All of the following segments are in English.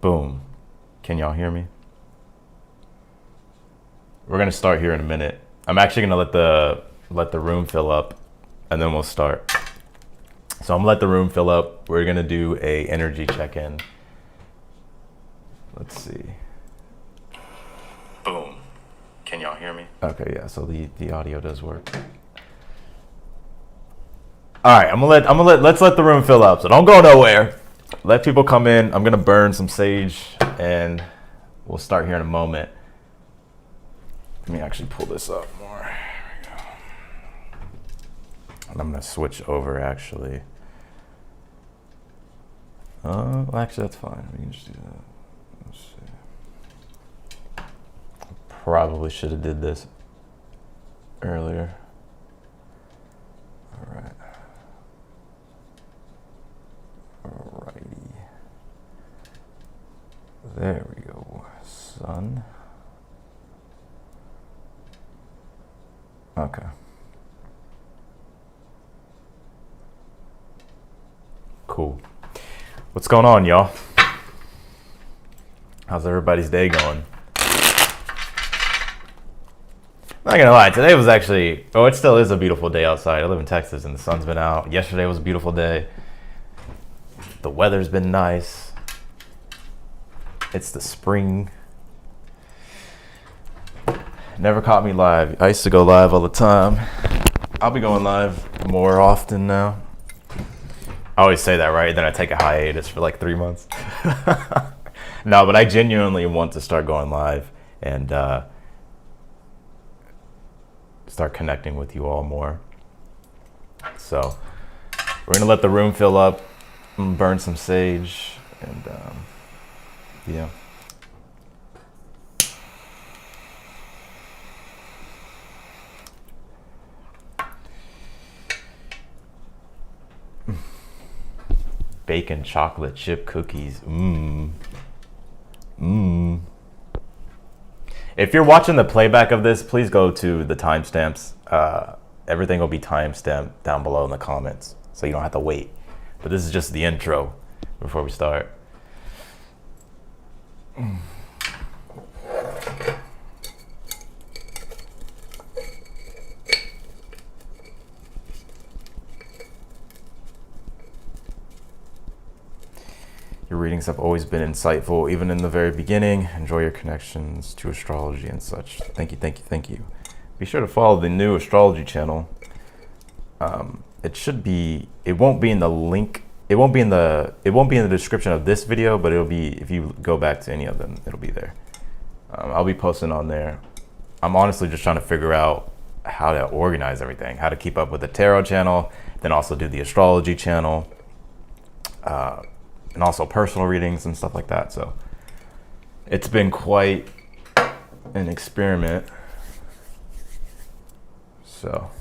Boom. Can y'all hear me? We're gonna start here in a minute. I'm actually gonna let the room fill up, and then we'll start. So I'm gonna let the room fill up. We're gonna do a energy check-in. Let's see. Boom. Can y'all hear me? Okay, yeah. So the audio does work. All right, let's let the room fill up. So don't go nowhere. Let people come in. I'm gonna burn some sage, and we'll start here in a moment. Let me actually pull this up more. There we go. And I'm gonna switch over actually. Well, actually that's fine. We can just do that. Let's see. Probably should have did this earlier. All right. Alrighty. There we go. Sun. Okay. Cool. What's going on, y'all? How's everybody's day going? Not gonna lie, today was actually, it still is a beautiful day outside. I live in Texas and the sun's been out. Yesterday was a beautiful day. The weather's been nice. It's the spring. Never caught me live. I used to go live all the time. I'll be going live more often now. I always say that, right? Then I take a hiatus for like 3 months. No, but I genuinely want to start going live and start connecting with you all more. So we're gonna let the room fill up, burn some sage, and yeah. Bacon chocolate chip cookies. If you're watching the playback of this, please go to the timestamps. Everything will be timestamped down below in the comments, so you don't have to wait. But this is just the intro before we start. Your readings have always been insightful, even in the very beginning. Enjoy your connections to astrology and such. Thank you, thank you, thank you. Be sure to follow the new astrology channel. It won't be in the link. It won't be in the description of this video, but it'll be, if you go back to any of them, it'll be there. I'll be posting on there. I'm honestly just trying to figure out how to organize everything, how to keep up with the tarot channel, then also do the astrology channel. And also personal readings and stuff like that. So it's been quite an experiment. So,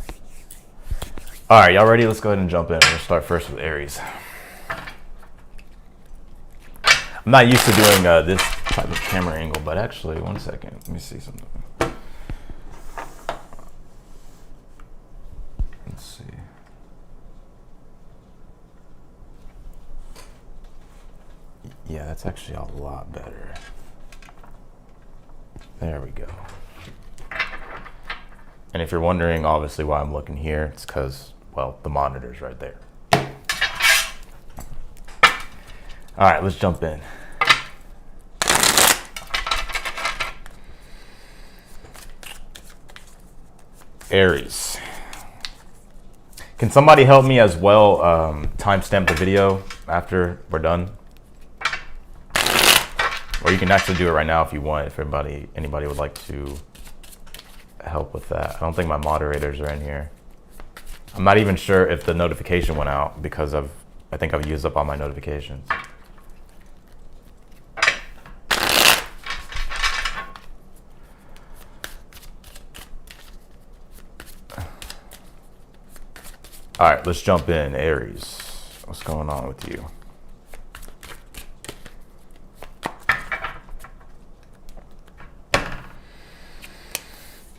all right, y'all ready? Let's go ahead and jump in. We'll start first with Aries. I'm not used to doing this type of camera angle, but actually, one second. Let me see something. Let's see. Yeah, that's actually a lot better. There we go. And if you're wondering, obviously, why I'm looking here, it's because, well, the monitor's right there. All right, let's jump in. Aries. Can somebody help me as well timestamp the video after we're done? Or you can actually do it right now if you want, if anybody would like to help with that. I don't think my moderators are in here. I'm not even sure if the notification went out because I think I've used up all my notifications. All right, let's jump in. Aries, what's going on with you?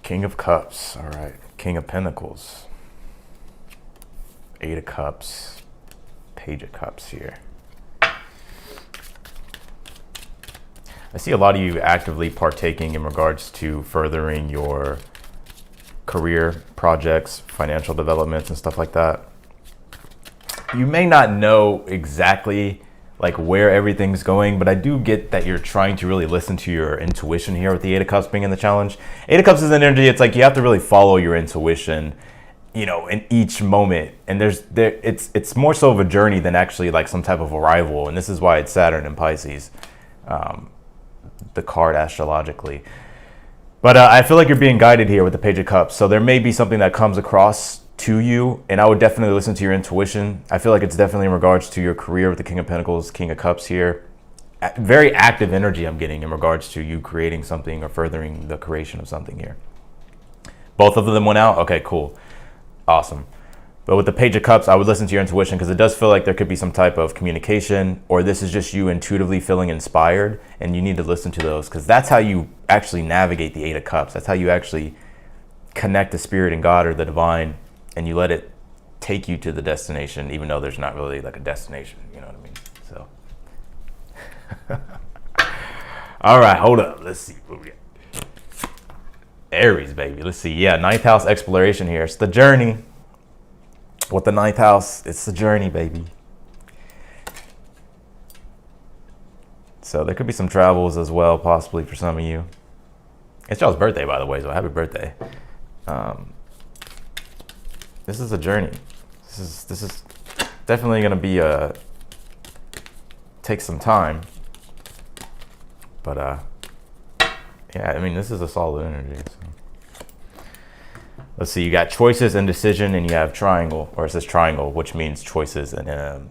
King of Cups, all right. King of Pentacles. Eight of Cups. Page of Cups here. I see a lot of you actively partaking in regards to furthering your career projects, financial developments, and stuff like that. You may not know exactly like where everything's going, but I do get that you're trying to really listen to your intuition here with the Eight of Cups being in the challenge. Eight of Cups is an energy. It's like you have to really follow your intuition, you know, in each moment. And it's more so of a journey than actually like some type of arrival. And this is why it's Saturn and Pisces, the card astrologically. But I feel like you're being guided here with the Page of Cups. So there may be something that comes across to you, and I would definitely listen to your intuition. I feel like it's definitely in regards to your career with the King of Pentacles, King of Cups here. Very active energy I'm getting in regards to you creating something or furthering the creation of something here. Both of them went out? Okay, cool. Awesome. But with the Page of Cups, I would listen to your intuition because it does feel like there could be some type of communication, or this is just you intuitively feeling inspired, and you need to listen to those because that's how you actually navigate the Eight of Cups. That's how you actually connect the spirit and God or the divine, and you let it take you to the destination, even though there's not really like a destination, you know what I mean? So, all right, hold up. Let's see what we got. Aries, baby. Let's see. Yeah, 9th house exploration here. It's the journey. With the 9th house, it's the journey, baby. So there could be some travels as well, possibly for some of you. It's y'all's birthday, by the way, so happy birthday. This is a journey. This is definitely gonna be take some time. But yeah, I mean, this is a solid energy. So. Let's see, you got choices, indecision, and you have triangle, or it says triangle, which means choices and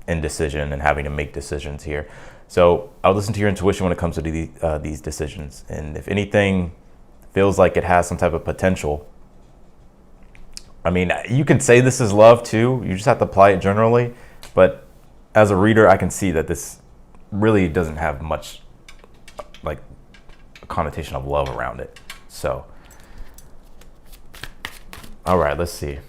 indecision and having to make decisions here. So I'll listen to your intuition when it comes to these decisions. And if anything feels like it has some type of potential, I mean, you can say this is love too. You just have to apply it generally. But as a reader, I can see that this really doesn't have much like a connotation of love around it. So, all right, let's see.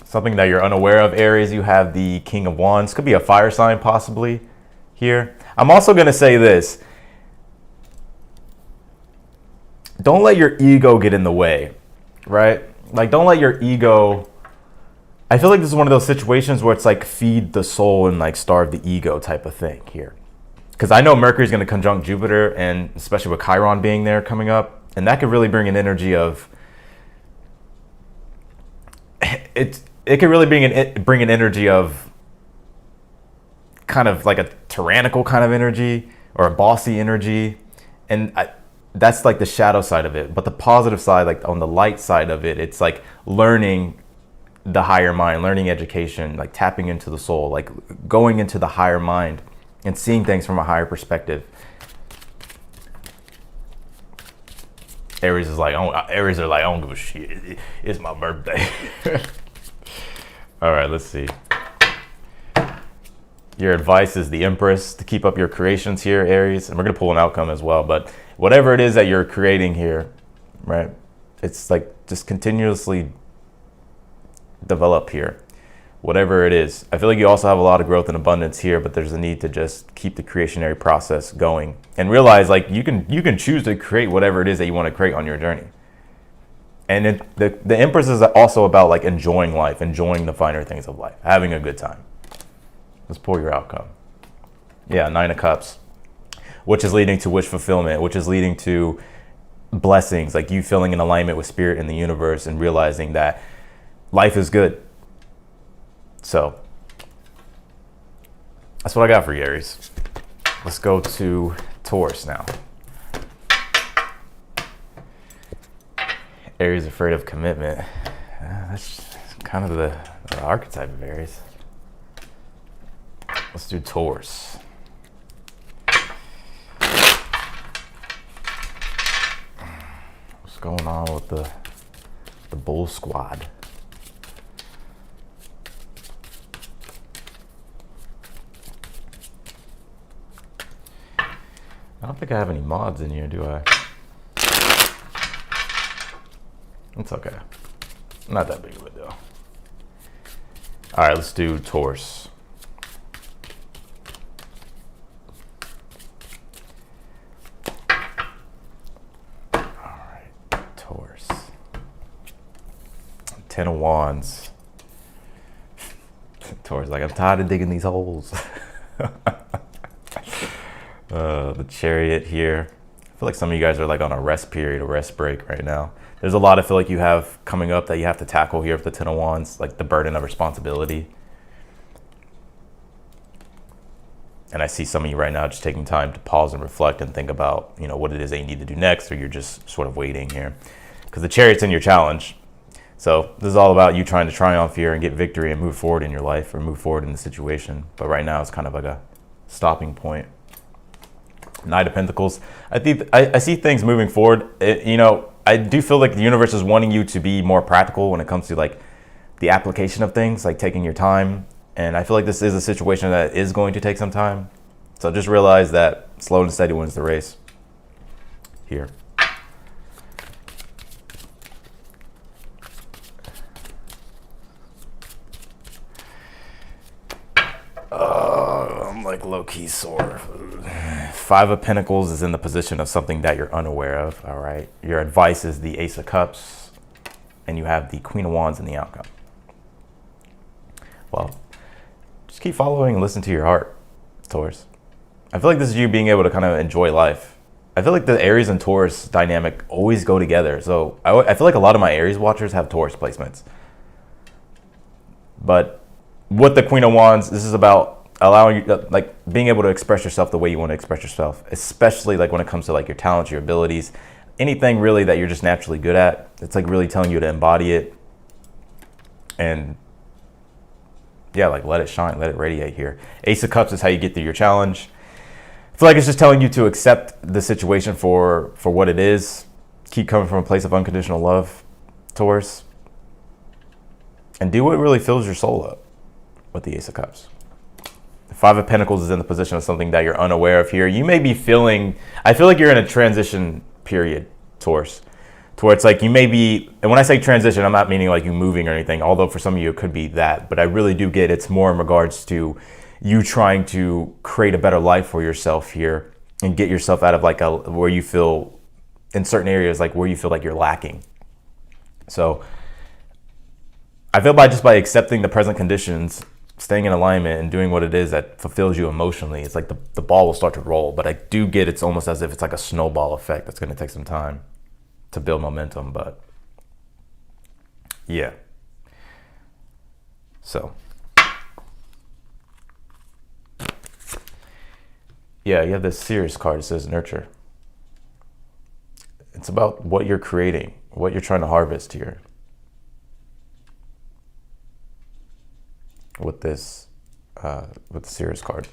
Something that you're unaware of, Aries, you have the King of Wands. Could be a fire sign possibly here. I'm also going to say this. Don't let your ego get in the way, right? Like, don't let your ego... I feel like this is one of those situations where it's like feed the soul and like starve the ego type of thing here. Because I know Mercury's going to conjunct Jupiter, and especially with Chiron being there coming up, and that could really bring an energy of... It could really bring an energy of kind of like a tyrannical kind of energy or a bossy energy. And that's like the shadow side of it. But the positive side, like on the light side of it, it's like learning the higher mind, learning education, like tapping into the soul, like going into the higher mind and seeing things from a higher perspective. Aries are like, I don't give a shit. It's my birthday. All right, let's see. Your advice is the Empress, to keep up your creations here, Aries. And we're going to pull an outcome as well. But whatever it is that you're creating here, right? It's like just continuously develop here. Whatever it is. I feel like you also have a lot of growth and abundance here, but there's a need to just keep the creationary process going. And realize like you can choose to create whatever it is that you want to create on your journey. And the Empress is also about like enjoying life, enjoying the finer things of life, having a good time. Let's pull your outcome. Yeah, 9 of Cups, which is leading to wish fulfillment, which is leading to blessings, like you feeling in alignment with spirit in the universe and realizing that life is good. So that's what I got for you, Aries. Let's go to Taurus now. Aries afraid of commitment. That's kind of the archetype of Aries. Let's do Taurus. What's going on with the Bull Squad? I don't think I have any mods in here, do I? It's okay. Not that big of a deal. All right, let's do Taurus. Ten of Wands. Taurus like, I'm tired of digging these holes. The Chariot here. I feel like some of you guys are like on a rest period, a rest break right now. There's a lot I feel like you have coming up that you have to tackle here with the Ten of Wands, like the burden of responsibility. And I see some of you right now just taking time to pause and reflect and think about, you know, what it is that you need to do next, or you're just sort of waiting here. Because the Chariot's in your challenge. So this is all about you trying to triumph here and get victory and move forward in your life, or move forward in the situation. But right now it's kind of like a stopping point. Knight of Pentacles. I see things moving forward. You know, I do feel like the universe is wanting you to be more practical when it comes to like the application of things, like taking your time. And I feel like this is a situation that is going to take some time. So just realize that slow and steady wins the race here. I'm like low-key sore. Five of Pentacles is in the position of something that you're unaware of, all right? Your advice is the Ace of Cups, and you have the Queen of Wands in the outcome. Well, just keep following and listen to your heart, Taurus. I feel like this is you being able to kind of enjoy life. I feel like the Aries and Taurus dynamic always go together. So I feel like a lot of my Aries watchers have Taurus placements. But with the Queen of Wands, this is about allowing you, like being able to express yourself the way you want to express yourself, especially like when it comes to like your talents, your abilities, anything really that you're just naturally good at. It's like really telling you to embody it and yeah, like let it shine, let it radiate here. Ace of Cups is how you get through your challenge. I feel like it's just telling you to accept the situation for what it is. Keep coming from a place of unconditional love, Taurus. And do what really fills your soul up with the Ace of Cups. The Five of Pentacles is in the position of something that you're unaware of here. You may be feeling, I feel like you're in a transition period, Taurus, to where it's like you may be, and when I say transition, I'm not meaning like you moving or anything, although for some of you it could be that, but I really do get it's more in regards to you trying to create a better life for yourself here and get yourself out of like where you feel in certain areas, like where you feel like you're lacking. So I feel by accepting the present conditions, staying in alignment and doing what it is that fulfills you emotionally, it's like the ball will start to roll. But I do get it's almost as if it's like a snowball effect that's going to take some time to build momentum. But yeah. So yeah, you have this Seer's card. It says nurture. It's about what you're creating, what you're trying to harvest here. With this, with the Seer's card.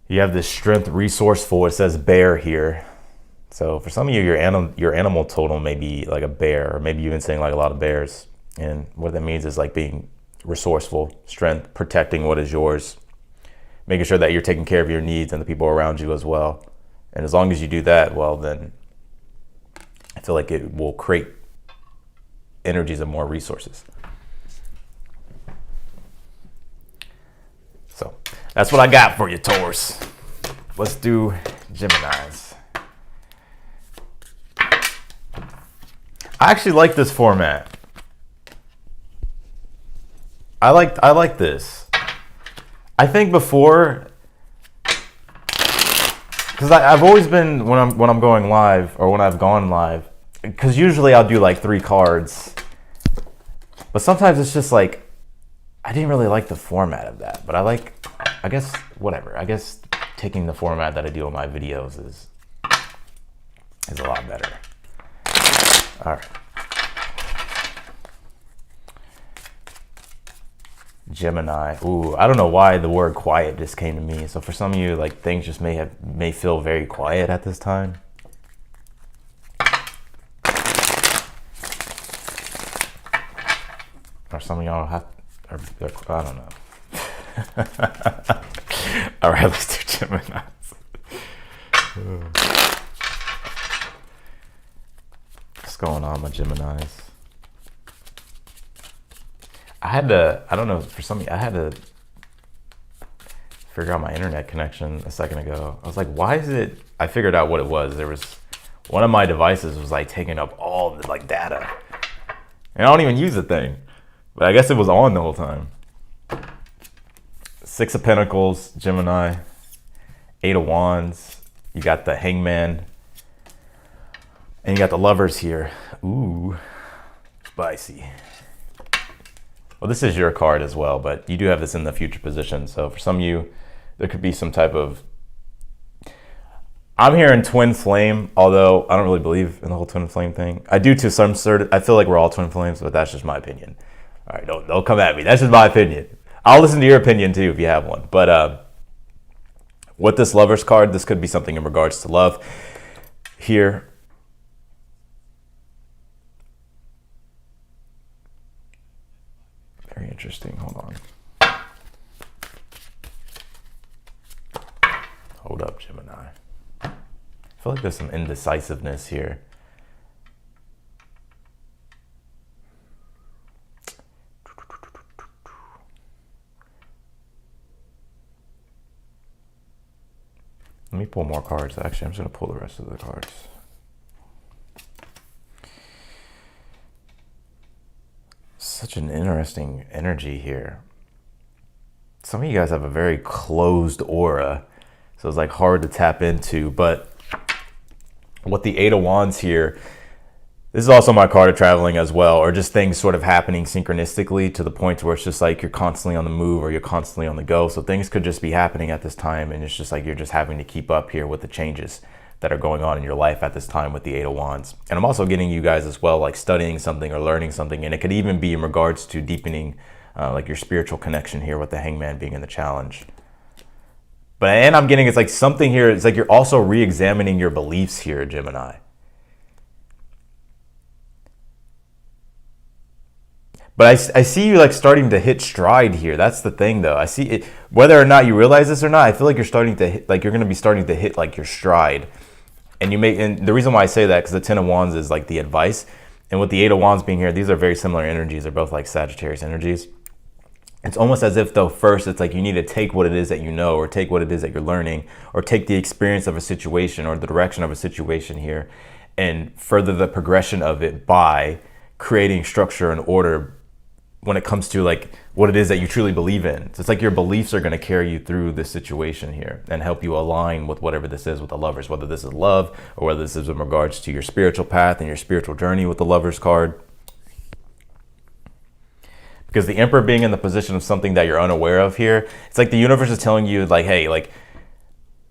You have this strength, resourceful. It says bear here. So for some of you, your animal totem may be like a bear, or maybe you've been seeing like a lot of bears. And what that means is like being resourceful, strength, protecting what is yours, making sure that you're taking care of your needs and the people around you as well. And as long as you do that, well, then I feel like it will create energies and more resources. So that's what I got for you, Taurus. Let's do Geminis. I actually like this format. I like this. I think before, because I've always been when I'm going live, or when I've gone live, because usually I'll do like 3 cards, but sometimes it's just like I didn't really like the format of that. But I guess whatever. I guess taking the format that I do on my videos is a lot better. All right. Gemini. Ooh, I don't know why the word quiet just came to me. So for some of you, like things just may feel very quiet at this time. Or some of y'all have, I don't know. All right, let's do Gemini. What's going on, my Geminis? I don't know, for some of you, I had to figure out my internet connection a second ago. I was like, why is it? I figured out what it was. There was one of my devices was like taking up all the like data, and I don't even use the thing, but I guess it was on the whole time. Six of Pentacles, Gemini. Eight of Wands. You got the Hangman, and you got the Lovers here. Ooh, spicy. Well, this is your card as well, but you do have this in the future position. So for some of you, there could be some type of, I'm hearing twin flame, although I don't really believe in the whole twin flame thing. I do to some sort. I feel like we're all twin flames, but that's just my opinion. All right, don't come at me. That's just my opinion. I'll listen to your opinion too if you have one. But with this Lovers card, this could be something in regards to love here. Very interesting. Hold on. Hold up, Gemini. I feel like there's some indecisiveness here. Let me pull more cards. Actually, I'm just going to pull the rest of the cards. Such an interesting energy here. Some of you guys have a very closed aura, so it's like hard to tap into. But with the Eight of Wands here, this is also my card of traveling as well, or just things sort of happening synchronistically to the point where it's just like you're constantly on the move or you're constantly on the go. So things could just be happening at this time, and it's just like you're just having to keep up here with the changes that are going on in your life at this time with the Eight of Wands. And I'm also getting you guys as well, like studying something or learning something, and it could even be in regards to deepening like your spiritual connection here with the Hangman being in the challenge. But and I'm getting, it's like something here, it's like you're also re-examining your beliefs here, Gemini. But I see you like starting to hit stride here. That's the thing though. I see it, whether or not you realize this or not, I feel like you're starting to hit, like you're going to be starting to hit like your stride. And you may, and the reason why I say that, because the Ten of Wands is like the advice. And with the Eight of Wands being here, these are very similar energies. They're both like Sagittarius energies. It's almost as if though first it's like you need to take what it is that you know, or take what it is that you're learning, or take the experience of a situation or the direction of a situation here and further the progression of it by creating structure and order when it comes to like what it is that you truly believe in. So it's like your beliefs are going to carry you through this situation here and help you align with whatever this is with the Lovers, whether this is love or whether this is in regards to your spiritual path and your spiritual journey with the Lovers card. Because the Emperor being in the position of something that you're unaware of here, it's like the universe is telling you like, hey, like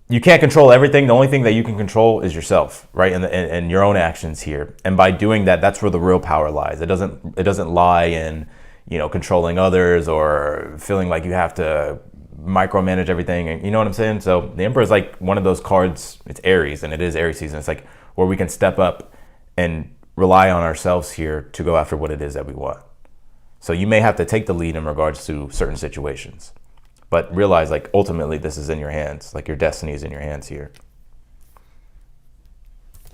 you can't control everything. The only thing that you can control is yourself, right? And your own actions here. And by doing that, that's where the real power lies. It doesn't lie in, you know, controlling others or feeling like you have to micromanage everything. And you know what I'm saying? So the Emperor is like one of those cards. It's Aries, and it is Aries season. It's like where we can step up and rely on ourselves here to go after what it is that we want. So you may have to take the lead in regards to certain situations, but realize like ultimately this is in your hands. Like your destiny is in your hands here.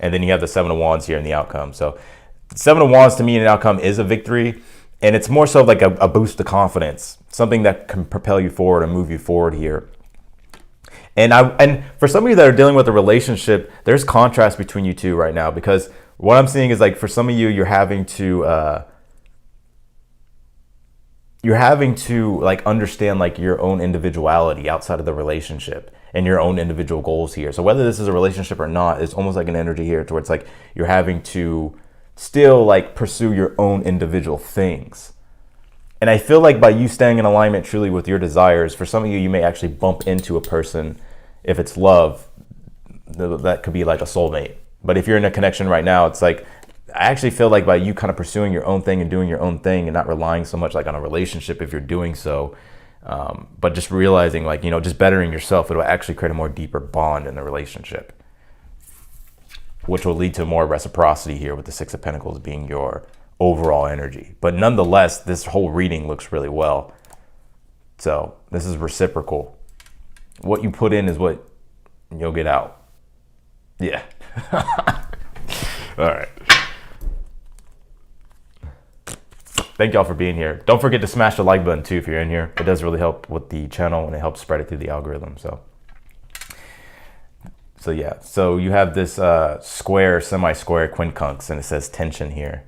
And then you have the Seven of Wands here in the outcome. So Seven of Wands to me in an outcome is a victory. And it's more so like a boost to confidence, something that can propel you forward and move you forward here. And for some of you that are dealing with a relationship, there's contrast between you two right now, because what I'm seeing is like for some of you, you're having to like understand like your own individuality outside of the relationship and your own individual goals here. So whether this is a relationship or not, it's almost like an energy here towards like you're having to still like pursue your own individual things. And I feel like by you staying in alignment truly with your desires, for some of you, you may actually bump into a person, if it's love, that could be like a soulmate. But if you're in a connection right now, it's like, I actually feel like by you kind of pursuing your own thing and doing your own thing and not relying so much like on a relationship if you're doing so, but just realizing like, you know, just bettering yourself, it'll actually create a more deeper bond in the relationship, which will lead to more reciprocity here with the Six of Pentacles being your overall energy. But nonetheless, this whole reading looks really well. So this is reciprocal. What you put in is what you'll get out. Yeah. All right. thank y'all for being here. Don't forget to smash the like button too if you're in here. It does really help with the channel and it helps spread it through the algorithm. So yeah, so you have this square, semi-square quincunx, and it says tension here.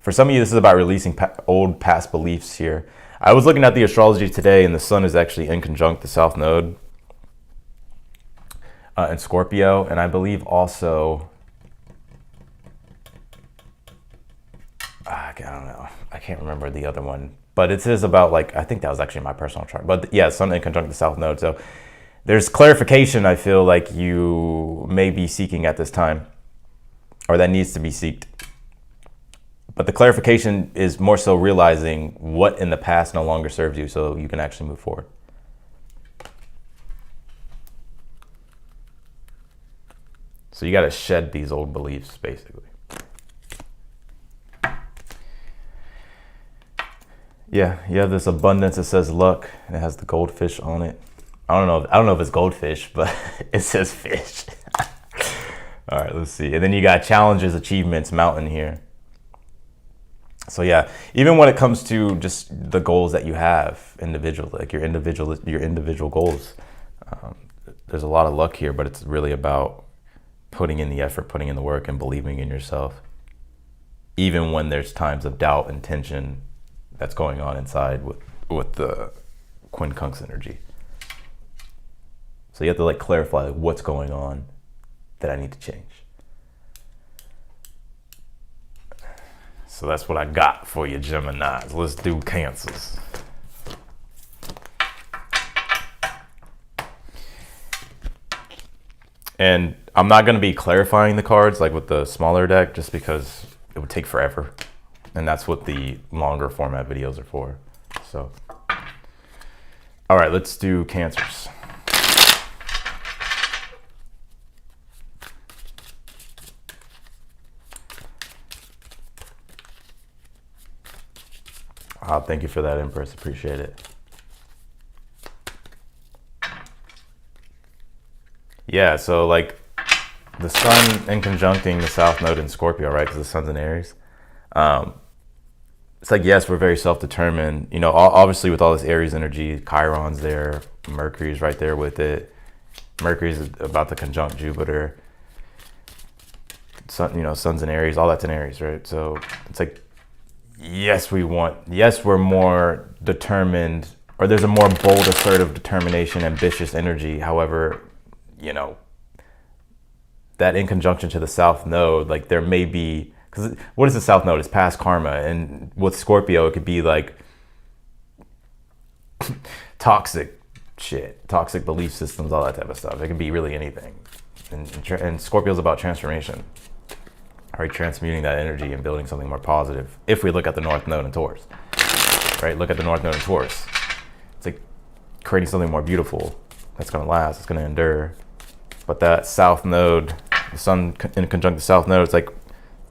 For some of you, this is about releasing old past beliefs here. I was looking at the astrology today, and the sun is actually in conjunct the South Node in Scorpio, and I believe also, I don't know, I can't remember the other one, but it is about like, I think that was actually my personal chart, but yeah, sun in conjunct the South Node. So there's clarification I feel like you may be seeking at this time, or that needs to be sought. But the clarification is more so realizing what in the past no longer serves you so you can actually move forward. So you got to shed these old beliefs, basically. Yeah, you have this abundance that says luck. It has the goldfish on it. I don't know if it's goldfish, but it says fish. All right, let's see. And then you got challenges, achievements, mountain here. So yeah, even when it comes to just the goals that you have individually, like your individual goals, there's a lot of luck here, but it's really about putting in the effort, putting in the work, and believing in yourself. Even when there's times of doubt and tension that's going on inside with the quincunx energy. So you have to like clarify like, what's going on that I need to change. So that's what I got for you, Geminis. Let's do Cancers. And I'm not going to be clarifying the cards like with the smaller deck just because it would take forever. And that's what the longer format videos are for. So, all right, let's do Cancers. Thank you for that, Empress. Appreciate it. Yeah, so like the sun in conjuncting the South Node in Scorpio, right? Because the sun's in Aries. It's like, yes, we're very self-determined. You know, obviously with all this Aries energy, Chiron's there, Mercury's right there with it. Mercury's about to conjunct Jupiter. Sun, you know, sun's in Aries, all that's in Aries, right? So it's like, yes, we're more determined, or there's a more bold, assertive determination, ambitious energy. However, you know, that in conjunction to the South Node, like there may be, because what is the South Node? It's past karma. And with Scorpio, it could be like toxic shit, toxic belief systems, all that type of stuff. It can be really anything. And Scorpio's about transformation. Right, transmuting that energy and building something more positive. If we look at the North Node in Taurus, right? Look at the North Node in Taurus. It's like creating something more beautiful that's going to last, it's going to endure. But that South Node, the sun in conjunct the South Node, it's like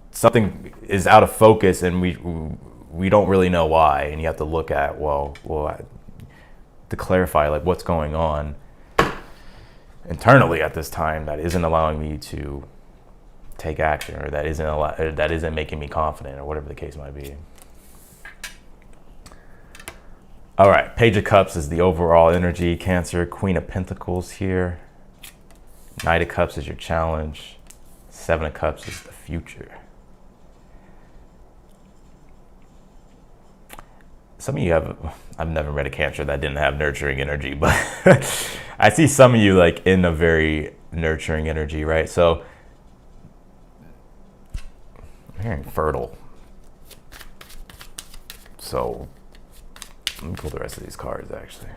something is out of focus and we don't really know why. And you have to look at, to clarify like what's going on internally at this time that isn't allowing me to take action, or that isn't making me confident, or whatever the case might be. All right, Page of Cups is the overall energy. Cancer, Queen of Pentacles here. Knight of Cups is your challenge. Seven of Cups is the future. Some of you I've never met a Cancer that didn't have nurturing energy, but I see some of you like in a very nurturing energy, right? So I'm hearing fertile. So let me pull the rest of these cards actually.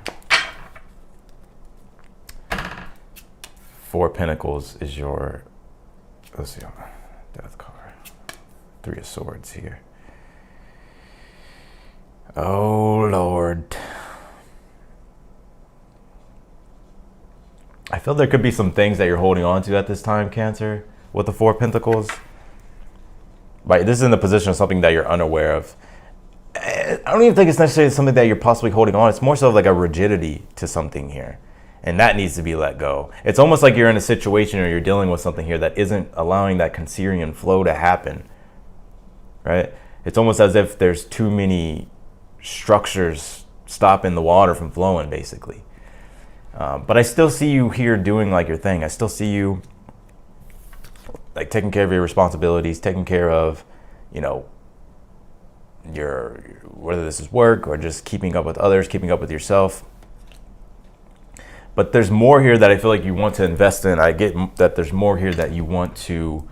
Four of Pentacles is your, let's see, Death card. Three of Swords here. Oh Lord. I feel there could be some things that you're holding on to at this time, Cancer, with the Four of Pentacles. Right, this is in the position of something that you're unaware of. I don't even think it's necessarily something that you're possibly holding on. It's more so like a rigidity to something here. And that needs to be let go. It's almost like you're in a situation or you're dealing with something here that isn't allowing that Cancerian flow to happen. Right? It's almost as if there's too many structures stopping the water from flowing, basically. But I still see you here doing like your thing. I still see you like taking care of your responsibilities, taking care of, you know, your, whether this is work or just keeping up with others, keeping up with yourself. But there's more here that I feel like you want to invest in. I get that there's more here that you want to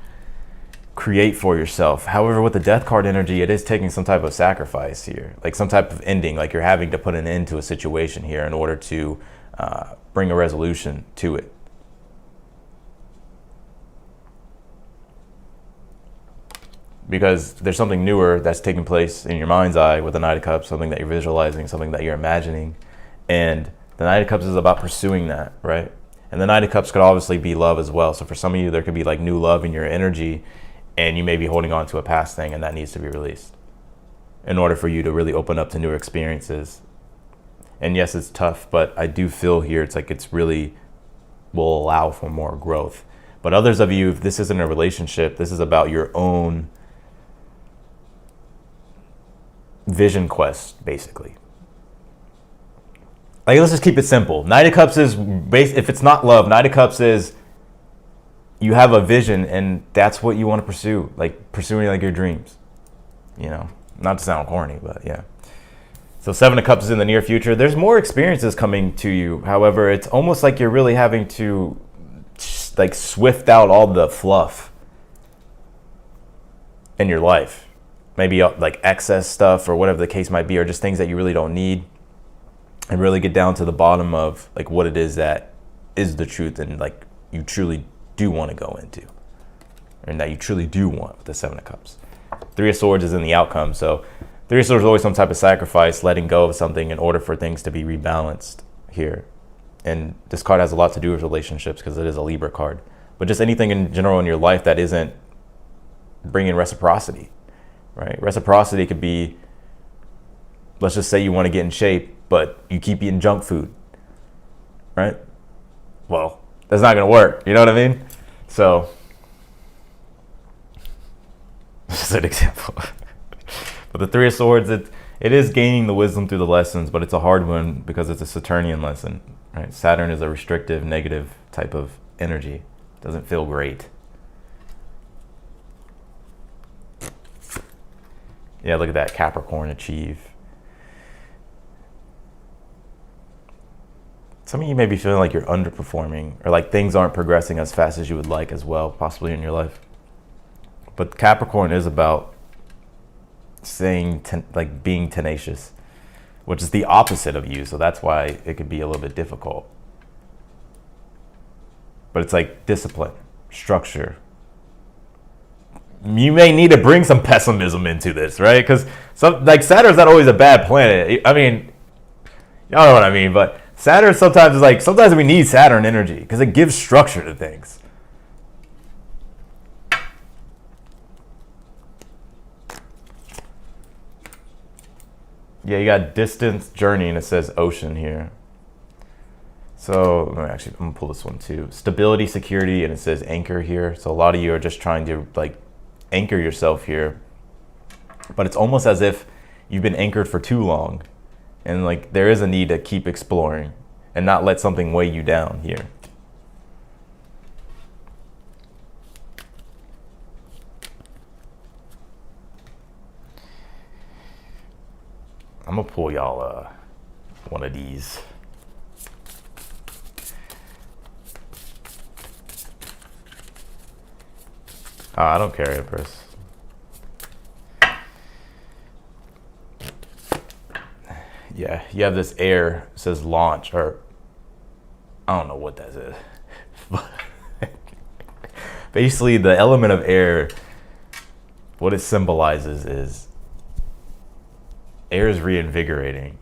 create for yourself. However, with the death card energy, it is taking some type of sacrifice here, like some type of ending, like you're having to put an end to a situation here in order to bring a resolution to it. Because there's something newer that's taking place in your mind's eye with the Knight of Cups, something that you're visualizing, something that you're imagining. And the Knight of Cups is about pursuing that, right? And the Knight of Cups could obviously be love as well. So for some of you, there could be like new love in your energy, and you may be holding on to a past thing, and that needs to be released in order for you to really open up to new experiences. And yes, it's tough, but I do feel here it's like it's really will allow for more growth. But others of you, if this isn't a relationship, this is about your own vision quest, basically. Like, let's just keep it simple. Knight of Cups is, if it's not love, Knight of Cups is you have a vision and that's what you want to pursue, like pursuing like your dreams, you know, not to sound corny, but yeah. So Seven of Cups is in the near future. There's more experiences coming to you. However, it's almost like you're really having to like swift out all the fluff in your life. Maybe like excess stuff or whatever the case might be, or just things that you really don't need, and really get down to the bottom of like what it is that is the truth and like you truly do want to go into, and that you truly do want with the Seven of Cups. Three of Swords is in the outcome. So Three of Swords is always some type of sacrifice, letting go of something in order for things to be rebalanced here. And this card has a lot to do with relationships because it is a Libra card. But just anything in general in your life that isn't bringing reciprocity, right? Reciprocity could be, let's just say you want to get in shape, but you keep eating junk food, right? Well, that's not going to work. You know what I mean? So, just an example. But the Three of Swords, it is gaining the wisdom through the lessons, but it's a hard one because it's a Saturnian lesson, right? Saturn is a restrictive, negative type of energy. Doesn't feel great. Yeah, look at that, Capricorn, achieve. Some of you may be feeling like you're underperforming or like things aren't progressing as fast as you would like as well, possibly in your life. But Capricorn is about like being tenacious, which is the opposite of you. So that's why it could be a little bit difficult. But it's like discipline, structure. You may need to bring some pessimism into this, right? Because like Saturn's not always a bad planet. I mean, y'all know what I mean, but Saturn sometimes is like, sometimes we need Saturn energy because it gives structure to things. Yeah, you got distance, journey, and it says ocean here. So I'm gonna pull this one too. Stability, security, and it says anchor here. So a lot of you are just trying to like anchor yourself here, but it's almost as if you've been anchored for too long, and like there is a need to keep exploring and not let something weigh you down here. I'm gonna pull y'all one of these. I don't care, Empress. Yeah, you have this air, it says launch, or I don't know what that is. Basically, the element of air, what it symbolizes is air is reinvigorating,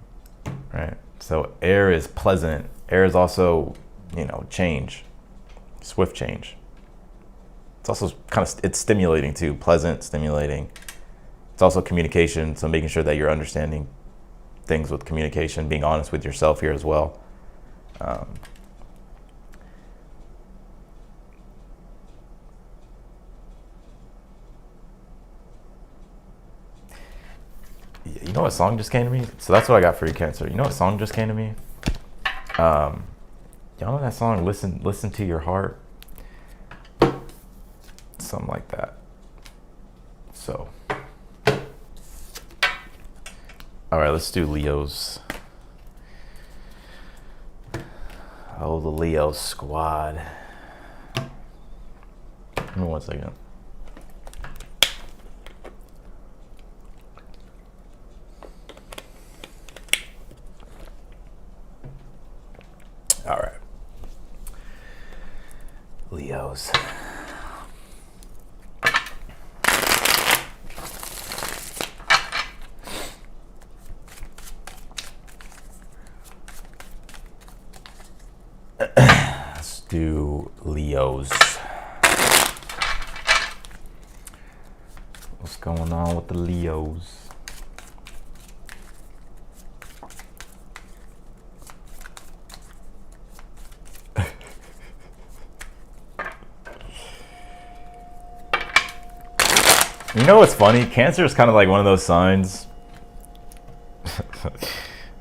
right? So air is pleasant. Air is also, you know, change, swift change. It's also kind of, it's stimulating too, pleasant, stimulating. It's also communication, so making sure that you're understanding things with communication, being honest with yourself here as well. know what song just came to me? So that's what I got for you, Cancer. You know what song just came to me? Y'all know that song, Listen to Your Heart? Something like that. So, all right, let's do Leo's. Oh, the Leo squad. Give me 1 second. All right. Leos. Let's do Leos. What's going on with the Leos? You know what's funny? Cancer is kind of like one of those signs.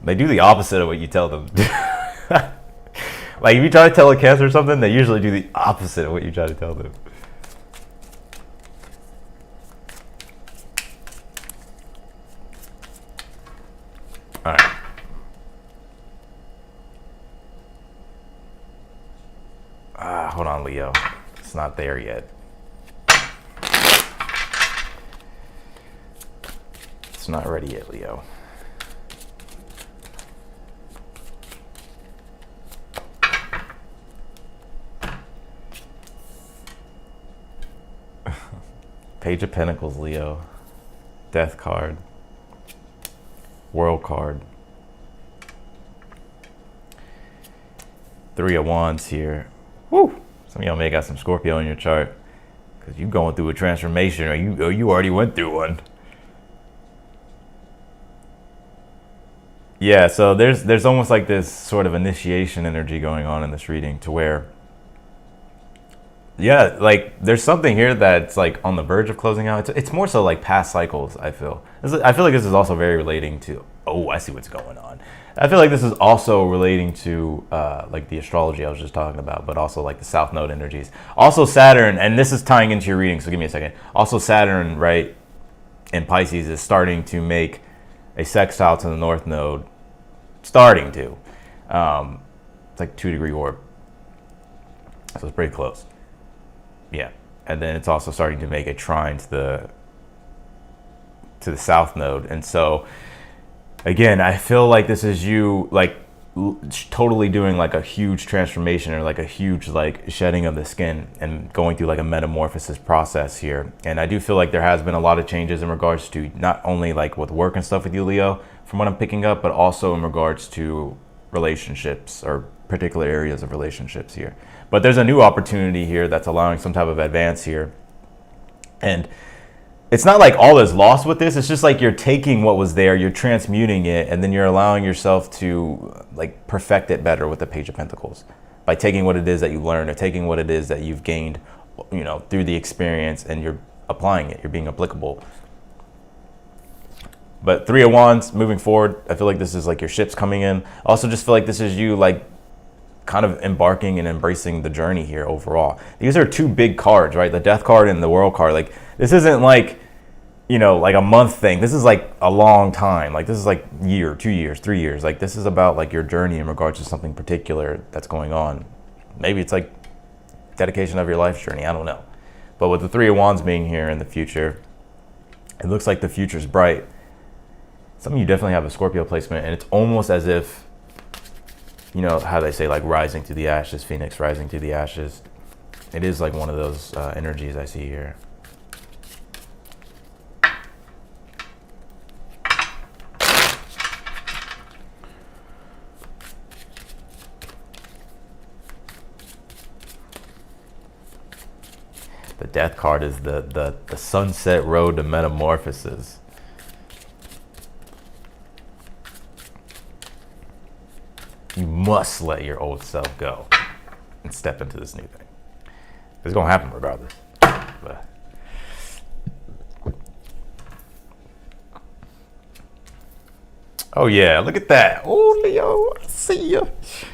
They do the opposite of what you tell them. Like if you try to tell a Cancer something, they usually do the opposite of what you try to tell them. All right. Hold on, Leo. It's not there yet. It's not ready yet, Leo. Page of Pentacles, Leo. Death card. World card. 3 of Wands here. Woo! Some of y'all may got some Scorpio in your chart because you're going through a transformation, or you already went through one. Yeah, so there's almost like this sort of initiation energy going on in this reading to where, yeah, like there's something here that's like on the verge of closing out. It's more so like past cycles, I feel. I feel like this is also very relating to, oh, I see what's going on. I feel like this is also relating to like the astrology I was just talking about, but also like the South Node energies. Also Saturn, and this is tying into your reading, so give me a second. Also Saturn, right, in Pisces is starting to make a sextile to the North Node. Starting to. It's like 2-degree orb. So it's pretty close. Yeah. And then it's also starting to make a trine to the South Node. And so, again, I feel like this is you, like, totally doing, like, a huge transformation or, like, a huge, like, shedding of the skin and going through, like, a metamorphosis process here. And I do feel like there has been a lot of changes in regards to not only, like, with work and stuff with you, Leo, from what I'm picking up, but also in regards to relationships or particular areas of relationships here. But there's a new opportunity here that's allowing some type of advance here. And it's not like all is lost with this. It's just like you're taking what was there, you're transmuting it, and then you're allowing yourself to like perfect it better with the Page of Pentacles by taking what it is that you learned or taking what it is that you've gained, you know, through the experience, and you're applying it. You're being applicable. But 3 of Wands, moving forward, I feel like this is like your ships coming in. I also just feel like this is you like kind of embarking and embracing the journey here overall. These are 2 big cards, right? The Death card and the World card. Like this isn't like, you know, like a month thing. This is like a long time. Like this is like year, 2 years, 3 years. Like this is about like your journey in regards to something particular that's going on. Maybe it's like dedication of your life's journey. I don't know. But with the 3 of Wands being here in the future, it looks like the future's bright. Some of you definitely have a Scorpio placement, and it's almost as if, you know how they say like rising to the ashes, Phoenix rising to the ashes. It is like one of those energies I see here. The Death card is the sunset road to metamorphosis. You must let your old self go and step into this new thing. It's gonna happen regardless. But Oh yeah, look at that. Oh Leo, I see ya.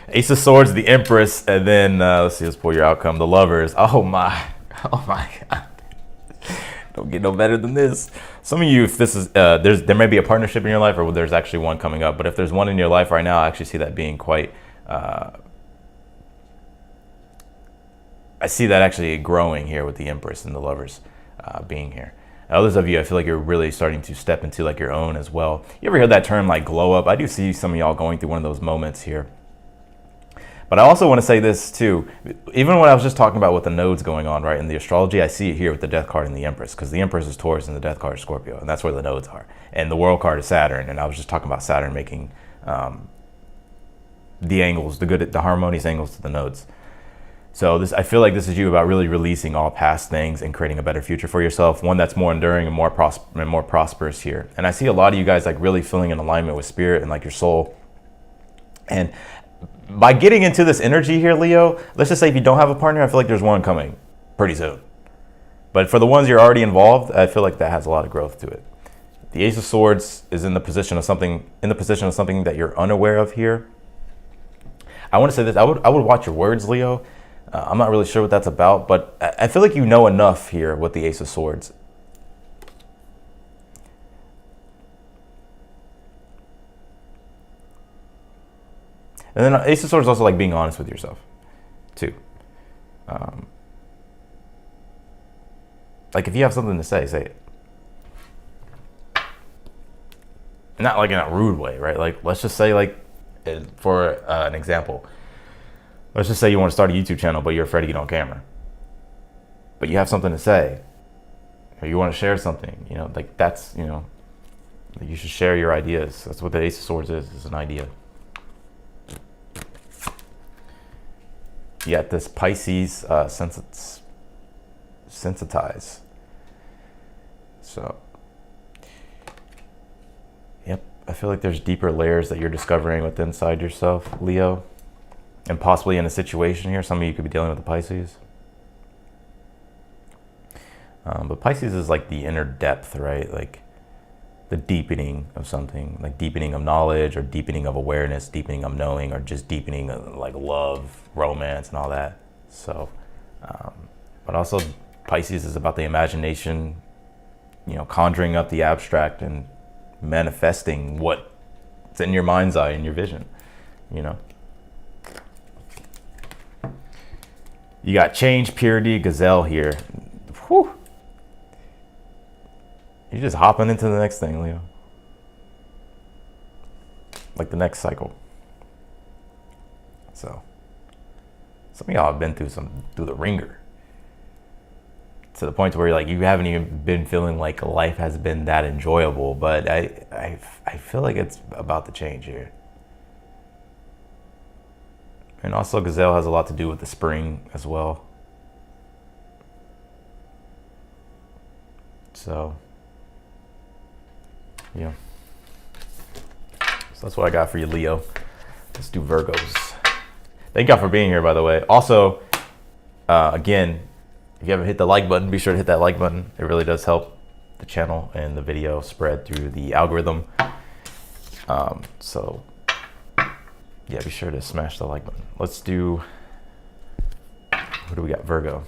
Ace of Swords, the Empress, and then let's see, let's pull your outcome. The Lovers. Oh my, oh my God. Don't get no better than this. Some of you, if this is there may be a partnership in your life, or there's actually one coming up. But if there's one in your life right now, I actually see that being quite. I see that actually growing here with the Empress and the Lovers being here. Others of you, I feel like you're really starting to step into like your own as well. You ever heard that term like glow up? I do see some of y'all going through one of those moments here. But I also want to say this too. Even when I was just talking about with the nodes going on, right, in the astrology, I see it here with the Death card and the Empress, because the Empress is Taurus and the Death card is Scorpio, and that's where the nodes are. And the World card is Saturn, and I was just talking about Saturn making the angles, the harmonious angles to the nodes. So I feel like this is you about really releasing all past things and creating a better future for yourself, one that's more enduring and more prosperous here. And I see a lot of you guys like really feeling in alignment with spirit and like your soul. And by getting into this energy here, Leo, let's just say if you don't have a partner, I feel like there's one coming pretty soon. But for the ones you're already involved, I feel like that has a lot of growth to it. The Ace of Swords is in the position of something that you're unaware of here. I want to say this, I would watch your words, Leo. I'm not really sure what that's about, but I feel like you know enough here with the Ace of Swords. And then Ace of Swords is also like being honest with yourself, too. Like if you have something to say it. Not like in a rude way, right? Like let's just say like, for an example, let's just say you want to start a YouTube channel, but you're afraid to get on camera. But you have something to say, or you want to share something, you know, like that's, you know, you should share your ideas. That's what the Ace of Swords is an idea. You got this Pisces sensitize. So, yep, I feel like there's deeper layers that you're discovering within inside yourself, Leo. And possibly in a situation here, some of you could be dealing with the Pisces. But Pisces is like the inner depth, right? Like the deepening of something, like deepening of knowledge or deepening of awareness, deepening of knowing, or just deepening of like love, romance, and all that. So, but also Pisces is about the imagination, you know, conjuring up the abstract and manifesting what's in your mind's eye and your vision, you know. You got change, purity, gazelle here. Whew. You're just hopping into the next thing, Leo. Like the next cycle. So, some of y'all have been through the ringer. To the point where like you haven't even been feeling like life has been that enjoyable. But I feel like it's about to change here. And also gazelle has a lot to do with the spring as well. So, yeah. So that's what I got for you, Leo. Let's do Virgos. Thank y'all for being here, by the way. Also, again, if you haven't hit the like button, be sure to hit that like button. It really does help the channel and the video spread through the algorithm. So, yeah, be sure to smash the like button. Let's do, who do we got? Virgo.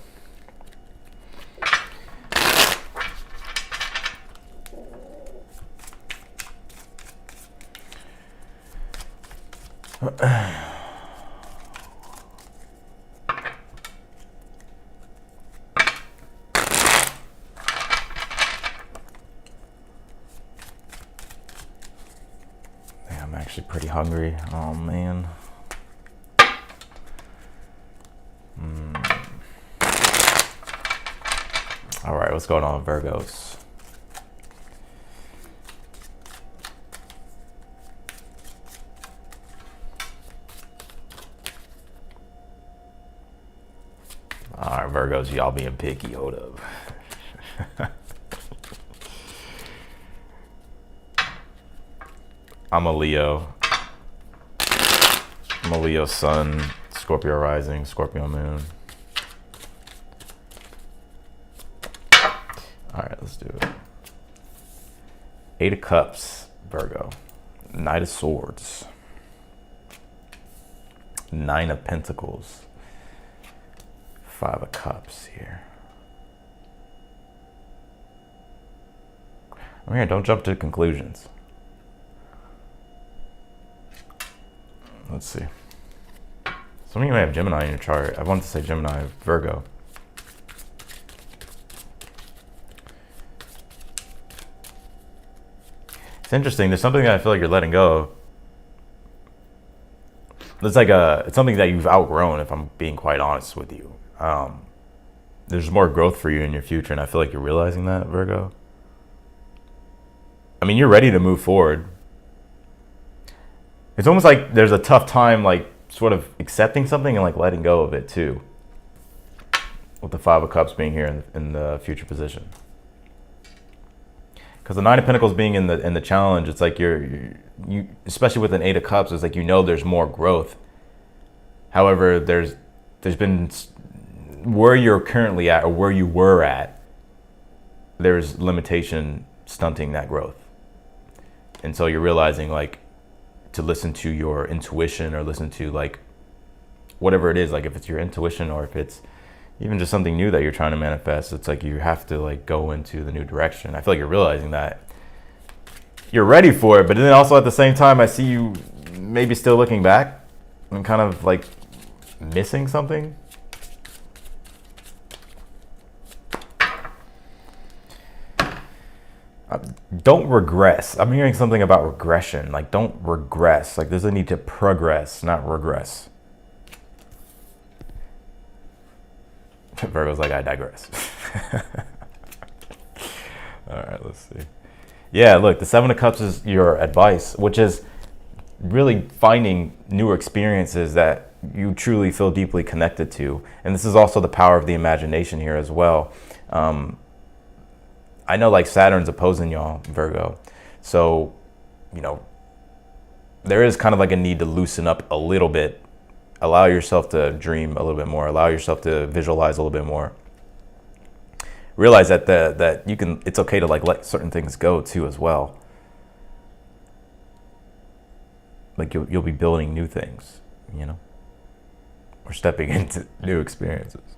I'm actually pretty hungry. Oh man. All right, what's going on, Virgos? All right, Virgos, y'all being picky. Hold up. I'm a Leo. I'm a Leo sun, Scorpio rising, Scorpio moon. All right, let's do it. 8 of Cups, Virgo. Knight of Swords. Nine of Pentacles. Five of Cups here. I'm here, don't jump to conclusions. Let's see. Some of you may have Gemini in your chart. I wanted to say Gemini, Virgo. It's interesting. There's something that I feel like you're letting go of. It's like it's something that you've outgrown, if I'm being quite honest with you. There's more growth for you in your future, and I feel like you're realizing that, Virgo. I mean, you're ready to move forward. It's almost like there's a tough time, like, sort of accepting something and, like, letting go of it, too. With the Five of Cups being here in the future position. Because the Nine of Pentacles being in the challenge, it's like you especially with an Eight of Cups, it's like there's more growth. However, there's been where you're currently at, or where you were at, there's limitation stunting that growth. And so you're realizing, like, to listen to your intuition, or listen to, like, whatever it is, like if it's your intuition or if it's even just something new that you're trying to manifest, it's like you have to, like, go into the new direction. I feel like you're realizing that you're ready for it, but then also at the same time, I see you maybe still looking back and kind of like missing something. Don't regress. I'm hearing something about regression. Like, don't regress. Like, there's a need to progress, not regress. Virgo's like, I digress. All right, let's see. Yeah, look, the Seven of Cups is your advice, which is really finding new experiences that you truly feel deeply connected to. And this is also the power of the imagination here as well. I know, like, Saturn's opposing y'all, Virgo. So, there is kind of like a need to loosen up a little bit. Allow yourself to dream a little bit more. Allow yourself to visualize a little bit more. Realize that you can. It's okay to, like, let certain things go too as well. Like, you'll be building new things, or stepping into new experiences.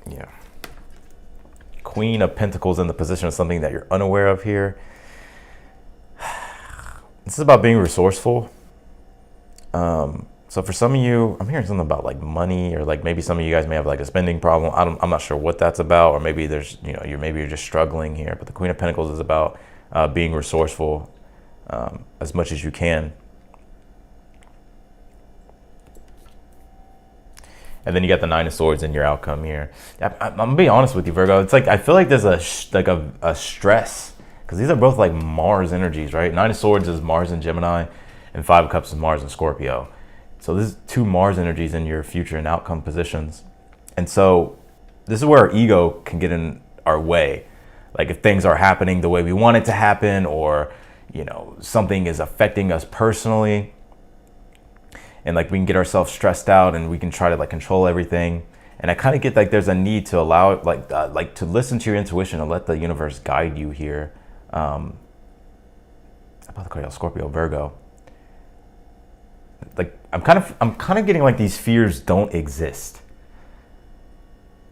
Yeah. Queen of Pentacles in the position of something that you're unaware of here. This is about being resourceful. So for some of you, I'm hearing something about, like, money, or, like, maybe some of you guys may have, like, a spending problem. I'm not sure what that's about, or maybe there's, you're just struggling here. But the Queen of Pentacles is about being resourceful as much as you can. And then you got the Nine of Swords in your outcome here. I'm gonna be honest with you, Virgo. It's like I feel like there's a stress, because these are both, like, Mars energies, right? Nine of Swords is Mars and Gemini, and Five of Cups is Mars and Scorpio. So this is two Mars energies in your future and outcome positions. And so this is where our ego can get in our way. Like, if things are happening the way we want it to happen, or, something is affecting us personally, and, like, we can get ourselves stressed out, and we can try to, like, control everything. And I kind of get, like, there's a need to allow it, like to listen to your intuition and let the universe guide you here. I'm about to call you Scorpio, Virgo. Like, I'm kind of getting, like, these fears don't exist.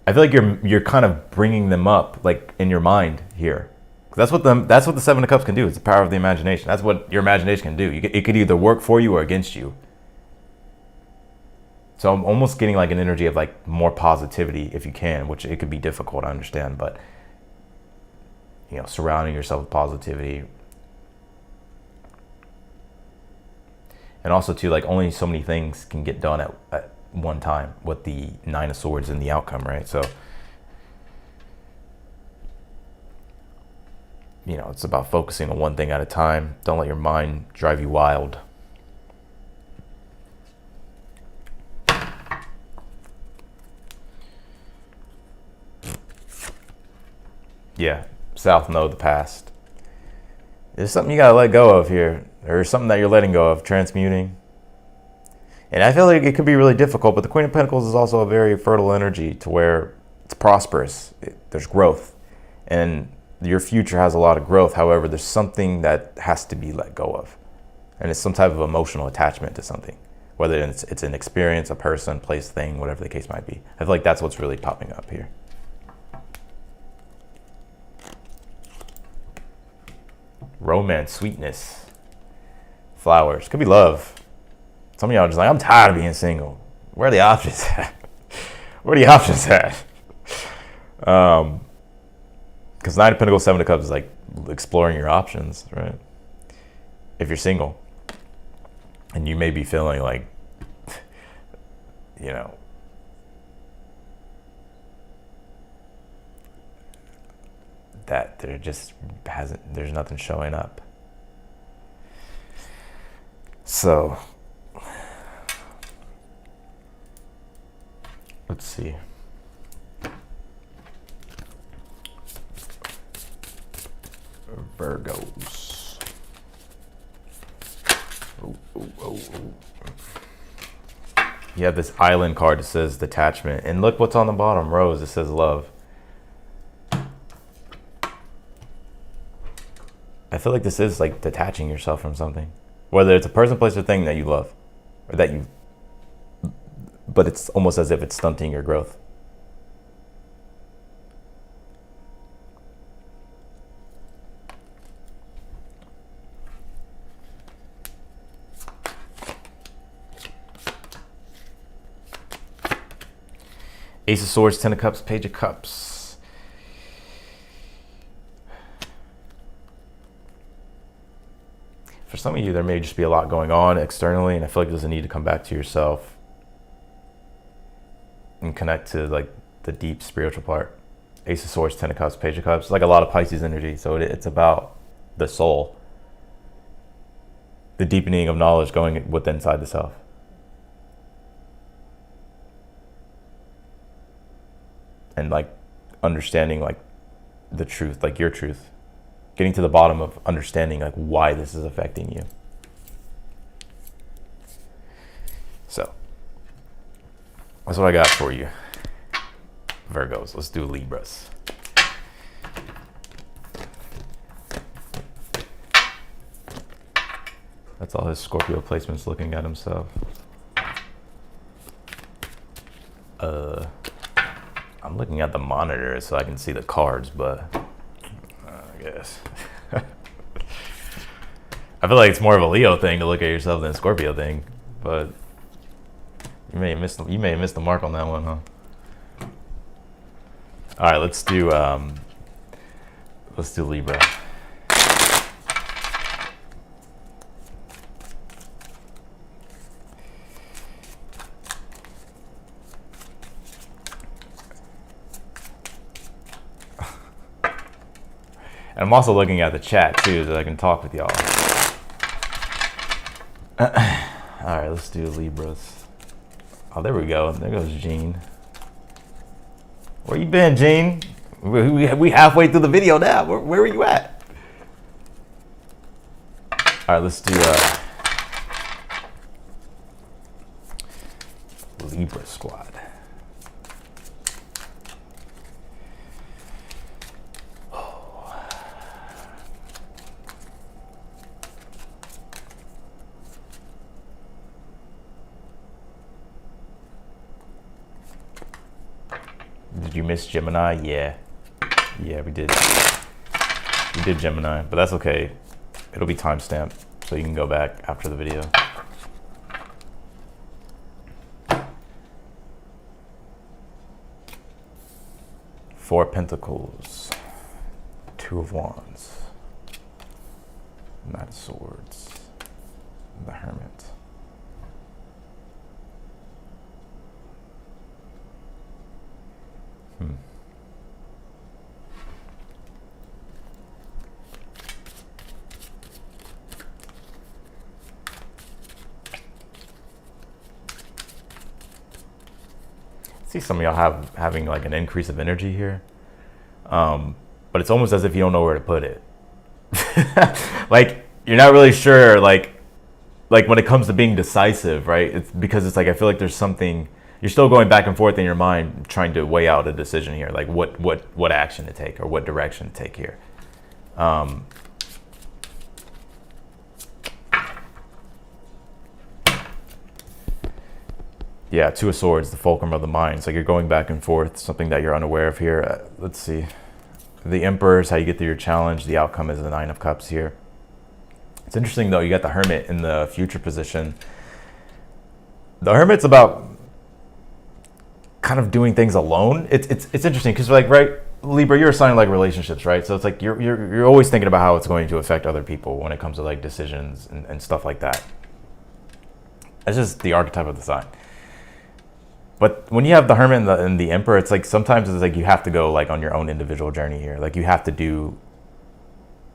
I feel like you're kind of bringing them up, like, in your mind here. That's what the Seven of Cups can do. It's the power of the imagination. That's what your imagination can do. It could either work for you or against you. So I'm almost getting, like, an energy of, like, more positivity if you can, which it could be difficult, I understand, but, surrounding yourself with positivity. And also, too, like, only so many things can get done at one time with the Nine of Swords and the outcome, right? So, it's about focusing on one thing at a time. Don't let your mind drive you wild. Yeah, South Node, the past. There's something you gotta let go of here. There's something that you're letting go of, transmuting. And I feel like it could be really difficult, but the Queen of Pentacles is also a very fertile energy to where it's prosperous. There's growth. and your future has a lot of growth. However, there's something that has to be let go of, and it's some type of emotional attachment to something, whether it's an experience, a person, place, thing, whatever the case might be. I feel like that's what's really popping up here. Romance, sweetness, flowers. Could be love. Some of y'all are just like, I'm tired of being single. Where are the options at? Where are the options at? Because Nine of Pentacles, Seven of Cups is like exploring your options, right? If you're single and you may be feeling like, you know, that there's nothing showing up. So let's see. Virgos. You have this island card that says detachment, and look what's on the bottom, rose. It says love. I feel like this is like detaching yourself from something, whether it's a person, place, or thing that you love, or that you, but it's almost as if it's stunting your growth. Ace of Swords, Ten of Cups, Page of Cups. For some of you, there may just be a lot going on externally, and I feel like there's a need to come back to yourself and connect to like the deep spiritual part. Ace of Swords, Ten of Cups, Page of Cups. It's like a lot of Pisces energy, so it's about the soul, the deepening of knowledge going within inside the self. And like understanding like the truth, like your truth, getting to the bottom of understanding like why this is affecting you. So that's what I got for you, Virgos. Let's do Libras. That's all his Scorpio placements looking at himself. I'm looking at the monitor so I can see the cards, but I guess. I feel like it's more of a Leo thing to look at yourself than a Scorpio thing, but you may have missed the mark on that one, huh? All right, let's do Libra. And I'm also looking at the chat too, so that I can talk with y'all. All right, let's do Libras. Oh, there we go. There goes Jean. Where you been, Jean? We halfway through the video now. Where are you at? All right, let's do Libra squad. Did you miss Gemini? Yeah, we did. We did Gemini, but that's okay. It'll be timestamped, so you can go back after the video. Four of Pentacles, Two of Wands, Knight of Swords, the Hermit. See some of y'all having like an increase of energy here, but it's almost as if you don't know where to put it. Like you're not really sure, like when it comes to being decisive, right? It's because it's like I feel like there's something you're still going back and forth in your mind trying to weigh out a decision here, like what action to take or what direction to take here. Yeah, Two of Swords, the fulcrum of the mind. It's like you're going back and forth, something that you're unaware of here. Let's see. The Emperor is how you get through your challenge. The outcome is the Nine of Cups here. It's interesting, though. You got the Hermit in the future position. The Hermit's about kind of doing things alone. It's interesting because, like, right, Libra, you're a sign like relationships, right? So it's like you're always thinking about how it's going to affect other people when it comes to like decisions and stuff like that. That's just the archetype of the sign. But when you have the Hermit and the Emperor, it's like sometimes it's like you have to go like on your own individual journey here. Like you have to do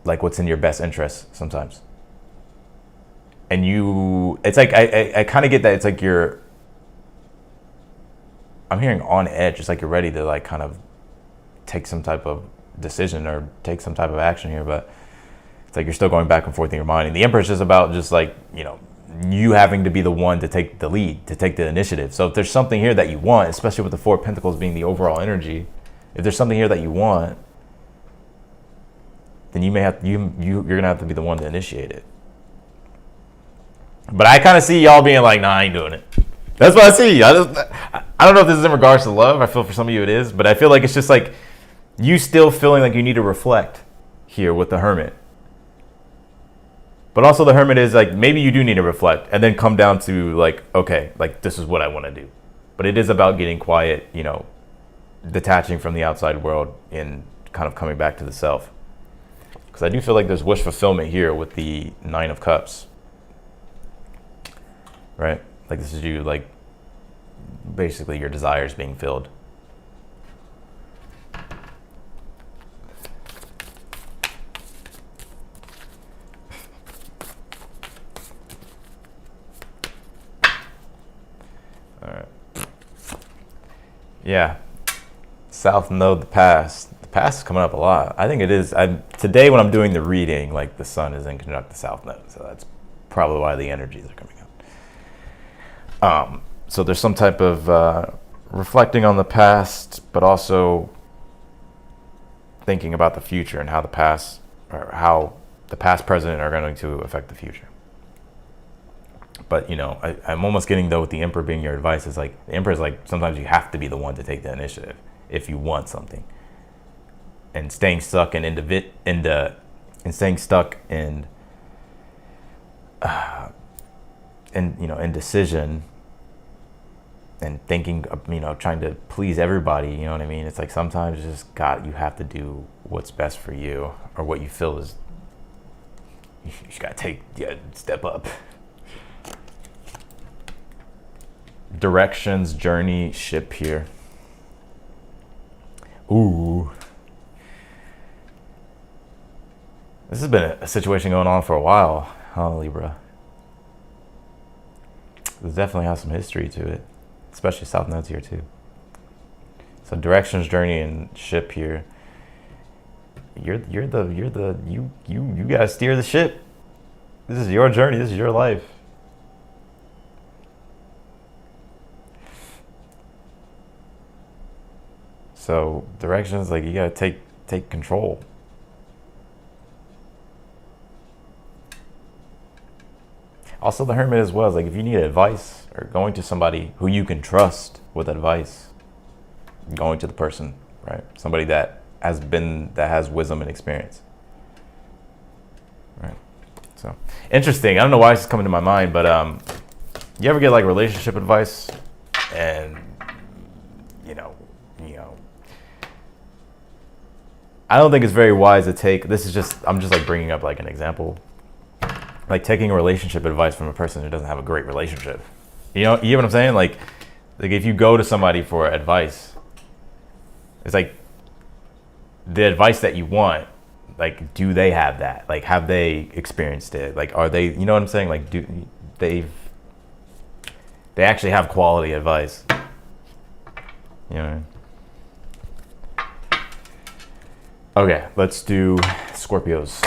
like what's in your best interest sometimes. And it's like I kind of get that. It's like I'm hearing on edge. It's like you're ready to like kind of take some type of decision or take some type of action here, but it's like you're still going back and forth in your mind. And the Emperor is just about just like, you know, you having to be the one to take the lead, to take the initiative. So if there's something here that you want, especially with the Four of Pentacles being the overall energy, if there's something here that you want, then you may have you're gonna have to be the one to initiate it. But I kind of see y'all being like, nah, I ain't doing it. That's what I see. I don't know if this is in regards to love. I feel for some of you it is, but I feel like it's just like you still feeling like you need to reflect here with the Hermit. But also the Hermit is like, maybe you do need to reflect and then come down to like, okay, like this is what I want to do. But it is about getting quiet, you know, detaching from the outside world and kind of coming back to the self. Because I do feel like there's wish fulfillment here with the Nine of Cups. Right? Like this is you, like basically your desires being filled. All right. Yeah. South Node, the past. The past is coming up a lot. I think it is. Today when I'm doing the reading, like the sun is in conjunct the South Node. So that's probably why the energies are coming up. So there's some type of reflecting on the past, but also thinking about the future and how the past, present are going to affect the future. But, you know, I'm almost getting, though, with the Emperor being your advice, is like, the Emperor is like, sometimes you have to be the one to take the initiative if you want something. And staying stuck in indecision and thinking, you know, trying to please everybody, you know what I mean? It's like sometimes you have to do what's best for you, or what you feel is, you just gotta step up. Directions, journey, ship here. Ooh. This has been a situation going on for a while, huh, Libra? This definitely has some history to it, especially South Node's here too. So directions, journey, and ship here. You gotta steer the ship. This is your journey. This is your life. So directions, like you gotta take control. Also the Hermit as well is like, if you need advice or going to somebody who you can trust with advice, going to the person, right? Somebody that has wisdom and experience. Right. So interesting. I don't know why this is coming to my mind, but you ever get like relationship advice and you know, I don't think it's very wise to take, I'm just like bringing up like an example, like taking a relationship advice from a person who doesn't have a great relationship. You know what I'm saying? Like if you go to somebody for advice, it's like the advice that you want, like, do they have that? Like, have they experienced it? Like, are they, you know what I'm saying? Like, do they actually have quality advice? You know what I mean? Okay, let's do Scorpios.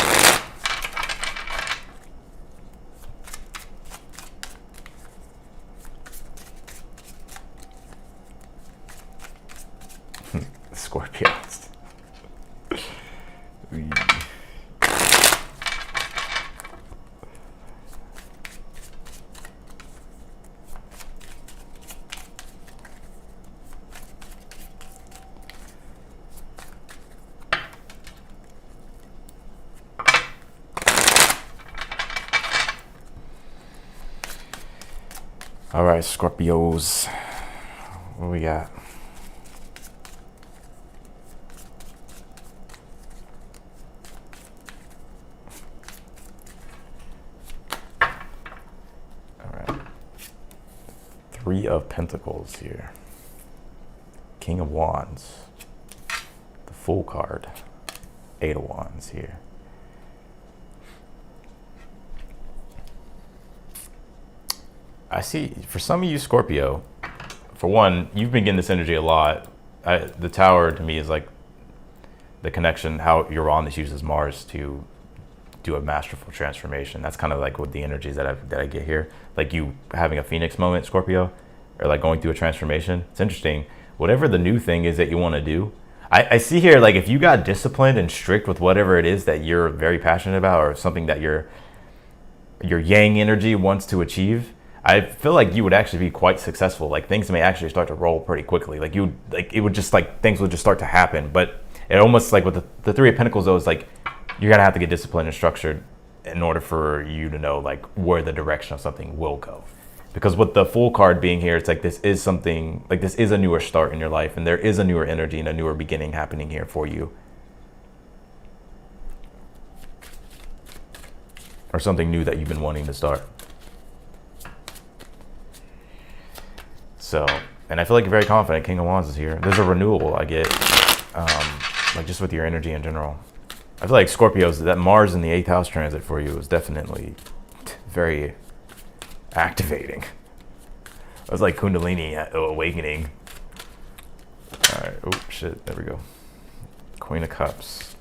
All right, Scorpios. What we got? All right. 3 of Pentacles here. King of Wands. The Fool card. 8 of Wands here. I see, for some of you Scorpio, for one, you've been getting this energy a lot. The Tower to me is like the connection, how Uranus uses Mars to do a masterful transformation. That's kind of like what the energies that I get here. Like you having a Phoenix moment, Scorpio, or like going through a transformation. It's interesting. Whatever the new thing is that you want to do, I see here, like if you got disciplined and strict with whatever it is that you're very passionate about, or something that your yang energy wants to achieve, I feel like you would actually be quite successful. Like things may actually start to roll pretty quickly. Like it would just like, things would just start to happen. But it almost like with the 3 of Pentacles though, is like, you're gonna have to get disciplined and structured in order for you to know like where the direction of something will go. Because with the Fool card being here, it's like this is something, like this is a newer start in your life, and there is a newer energy and a newer beginning happening here for you. Or something new that you've been wanting to start. So, and I feel like you're very confident. King of Wands is here. There's a renewal I get, like just with your energy in general. I feel like Scorpios, that Mars in the 8th house transit for you is definitely very activating. It was like Kundalini awakening. All right, oh shit, there we go. Queen of Cups.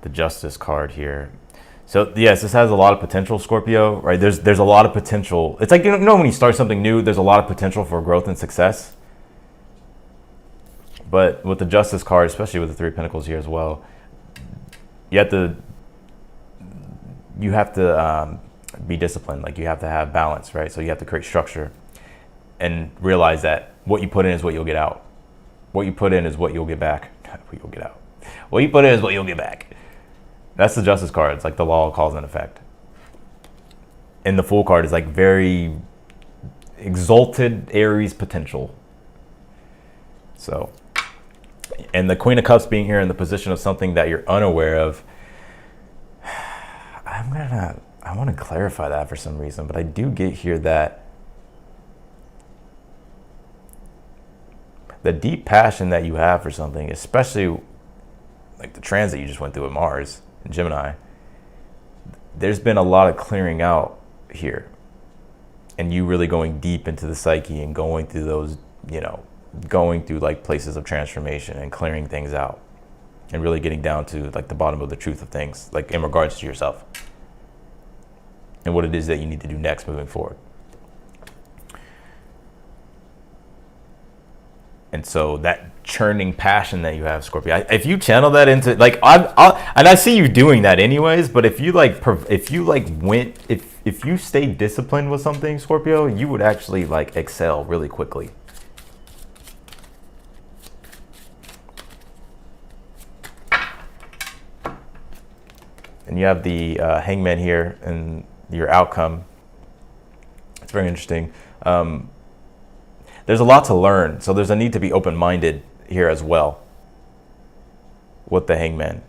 The Justice card here. So yes, this has a lot of potential, Scorpio, right? There's a lot of potential. It's like, you know when you start something new, there's a lot of potential for growth and success. But with the Justice card, especially with the 3 of Pentacles here as well, you have to be disciplined. Like you have to have balance, right? So you have to create structure and realize that what you put in is what you'll get out. What you put in is what you'll get back. What you'll get out. What you put in is what you'll get back. That's the Justice card. It's like the law of cause and effect. And the Fool card is like very exalted Aries potential. So, and the Queen of Cups being here in the position of something that you're unaware of, I want to clarify that for some reason, but I do get here that the deep passion that you have for something, especially like the transit you just went through with Mars and Gemini, there's been a lot of clearing out here, and you really going deep into the psyche and going through those, you know, going through like places of transformation and clearing things out and really getting down to like the bottom of the truth of things, like in regards to yourself and what it is that you need to do next moving forward. And so that churning passion that you have, Scorpio, if you channel that into like, and I see you doing that anyways, but if you stay disciplined with something, Scorpio, you would actually like excel really quickly. And you have the Hangman here and your outcome. It's very interesting. There's a lot to learn, so there's a need to be open-minded here as well with the Hangman.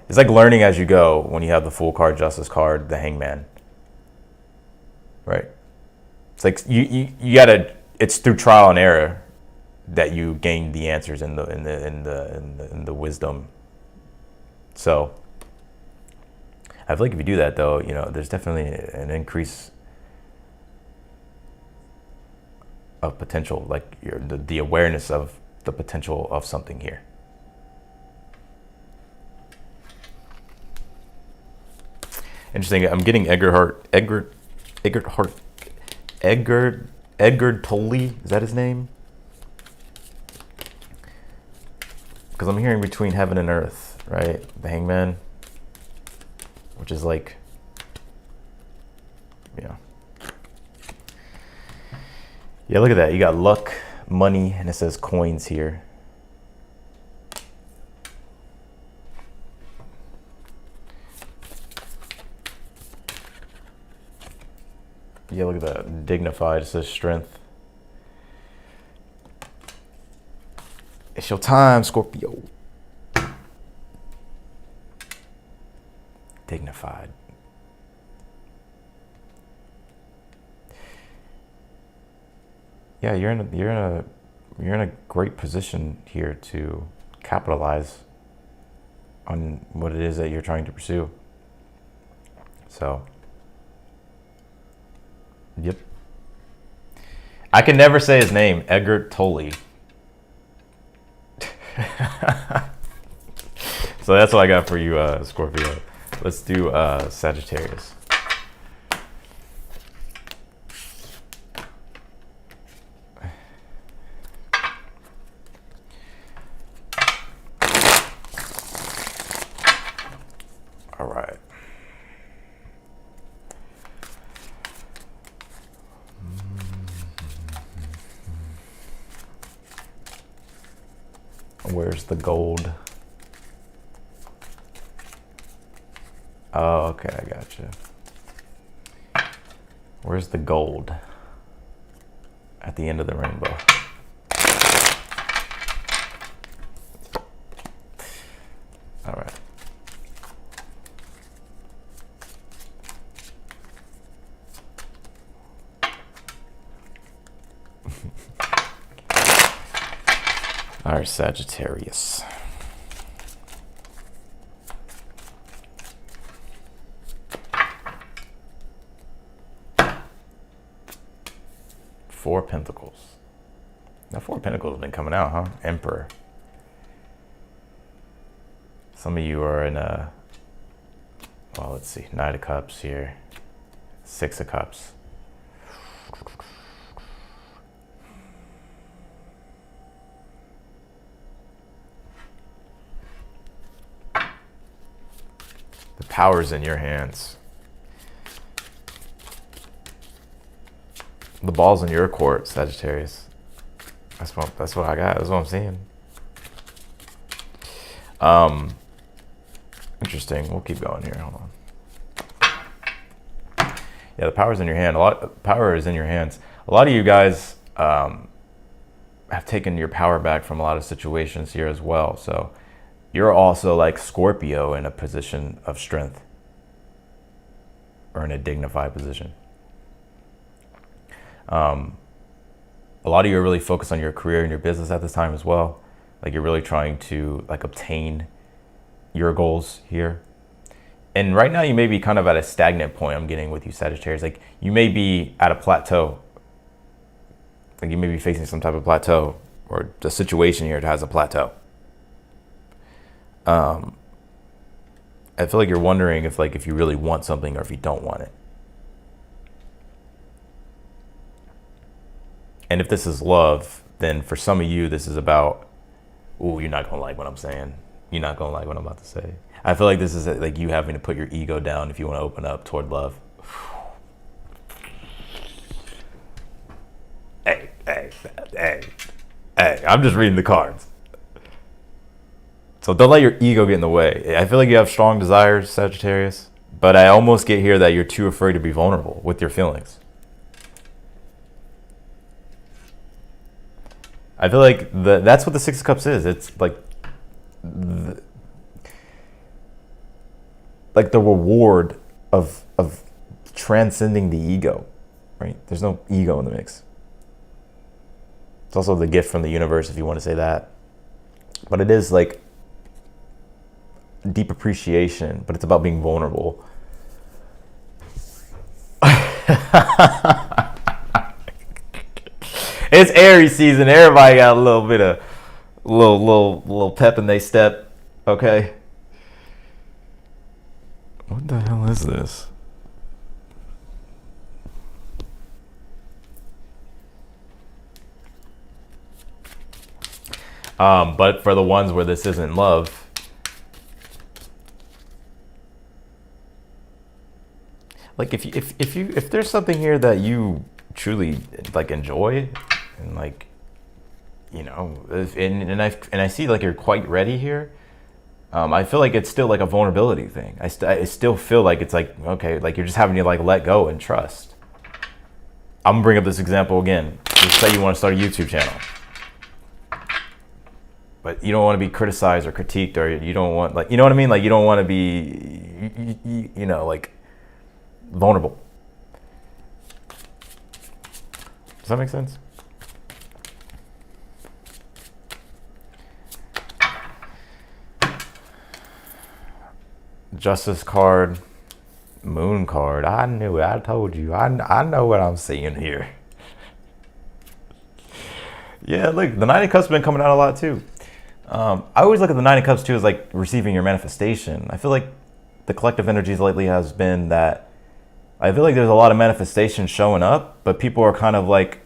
It's like learning as you go when you have the Fool card, Justice card, the Hangman, right? It's like you gotta. It's through trial and error that you gain the answers in the wisdom. So I feel like if you do that, though, you know, there's definitely an increase of potential, like the awareness of the potential of something here. Interesting. I'm getting Edgar Tolle. Is that his name? Because I'm hearing between heaven and earth, right? The Hangman, which is like, yeah. Yeah, look at that. You got luck, money, and it says coins here. Yeah, look at that. Dignified. It says strength. It's your time, Scorpio. Dignified. Yeah, you're in a great position here to capitalize on what it is that you're trying to pursue. So, yep. I can never say his name, Edgar Tolle. So that's what I got for you, Scorpio. Let's do Sagittarius. All right. Where's the gold? Oh, okay, I gotcha. Where's the gold? At the end of the rainbow. All right. All right, Sagittarius. Four Pentacles. Now, Four Pentacles have been coming out, huh? Emperor. Some of you are in a, well, let's see, Knight of Cups here. Six of Cups. The power's in your hands. The ball's in your court, Sagittarius. That's what I got. That's what I'm seeing. Interesting. We'll keep going here. Hold on. Yeah, the power's in your hand. Power is in your hands. A lot of you guys have taken your power back from a lot of situations here as well. So you're also like Scorpio in a position of strength or in a dignified position. A lot of you are really focused on your career and your business at this time as well. Like you're really trying to like obtain your goals here. And right now you may be kind of at a stagnant point. I'm getting with you, Sagittarius. Like you may be at a plateau. Like you may be facing some type of plateau or the situation here that has a plateau. I feel like you're wondering if you really want something or if you don't want it. And if this is love, then for some of you, this is about, ooh, you're not going to like what I'm saying. You're not going to like what I'm about to say. I feel like this is like you having to put your ego down if you want to open up toward love. Hey, I'm just reading the cards. So don't let your ego get in the way. I feel like you have strong desires, Sagittarius, but I almost get here that you're too afraid to be vulnerable with your feelings. I feel like that's what the Six of Cups is. It's like the reward of transcending the ego, right? There's no ego in the mix. It's also the gift from the universe, if you want to say that. But it is like deep appreciation, but it's about being vulnerable. It's Aries season. Everybody got a little bit of little pep in they step. Okay. What the hell is this? But for the ones where this isn't love, like if there's something here that you truly like enjoy, and like, you know, and I see like you're quite ready here. I feel like it's still like a vulnerability thing. I still feel like it's like, okay, like you're just having to like let go and trust. I'm gonna bring up this example again. Let's say you want to start a YouTube channel, but you don't want to be criticized or critiqued, or you don't want, like, you know what I mean? Like, you don't want to be, you know, like, vulnerable. Does that make sense? Justice card, moon card. I knew it. I told you. I know what I'm seeing here. Yeah, look, the Nine of Cups has been coming out a lot too. I always look at the Nine of Cups too as like receiving your manifestation. I feel like the collective energies lately has been that I feel like there's a lot of manifestation showing up, but people are kind of like,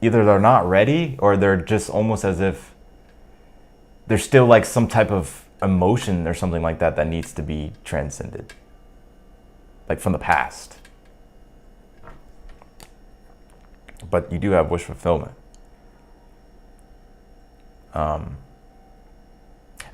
either they're not ready or they're just almost as if there's still like some type of emotion or something like that that needs to be transcended, like from the past. But you do have wish fulfillment. I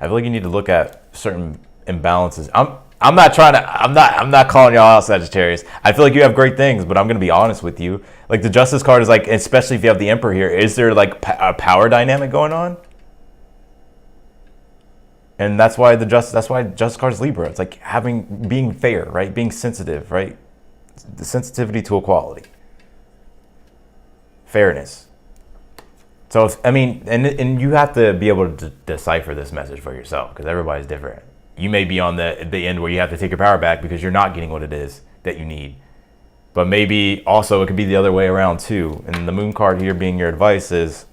feel like you need to look at certain imbalances. I'm not calling y'all out, Sagittarius. I feel like you have great things, but I'm gonna be honest with you. Like the Justice card is like, especially if you have the Emperor here, is there like a power dynamic going on? And that's why Justice card is Libra. It's like being fair, right? Being sensitive, right? The sensitivity to equality, fairness. So, and you have to be able to decipher this message for yourself, because everybody's different. You may be on the end where you have to take your power back because you're not getting what it is that you need. But maybe also it could be the other way around too. And the moon card here being your advice is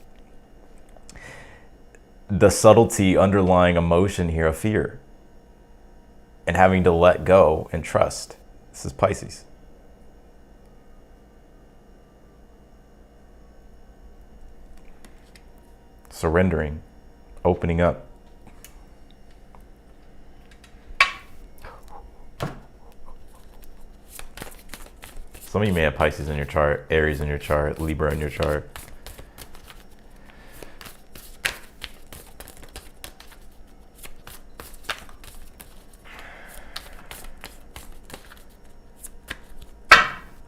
the subtlety underlying emotion here of fear and having to let go and trust. This is Pisces. Surrendering, opening up. Some of you may have Pisces in your chart, Aries in your chart, Libra in your chart.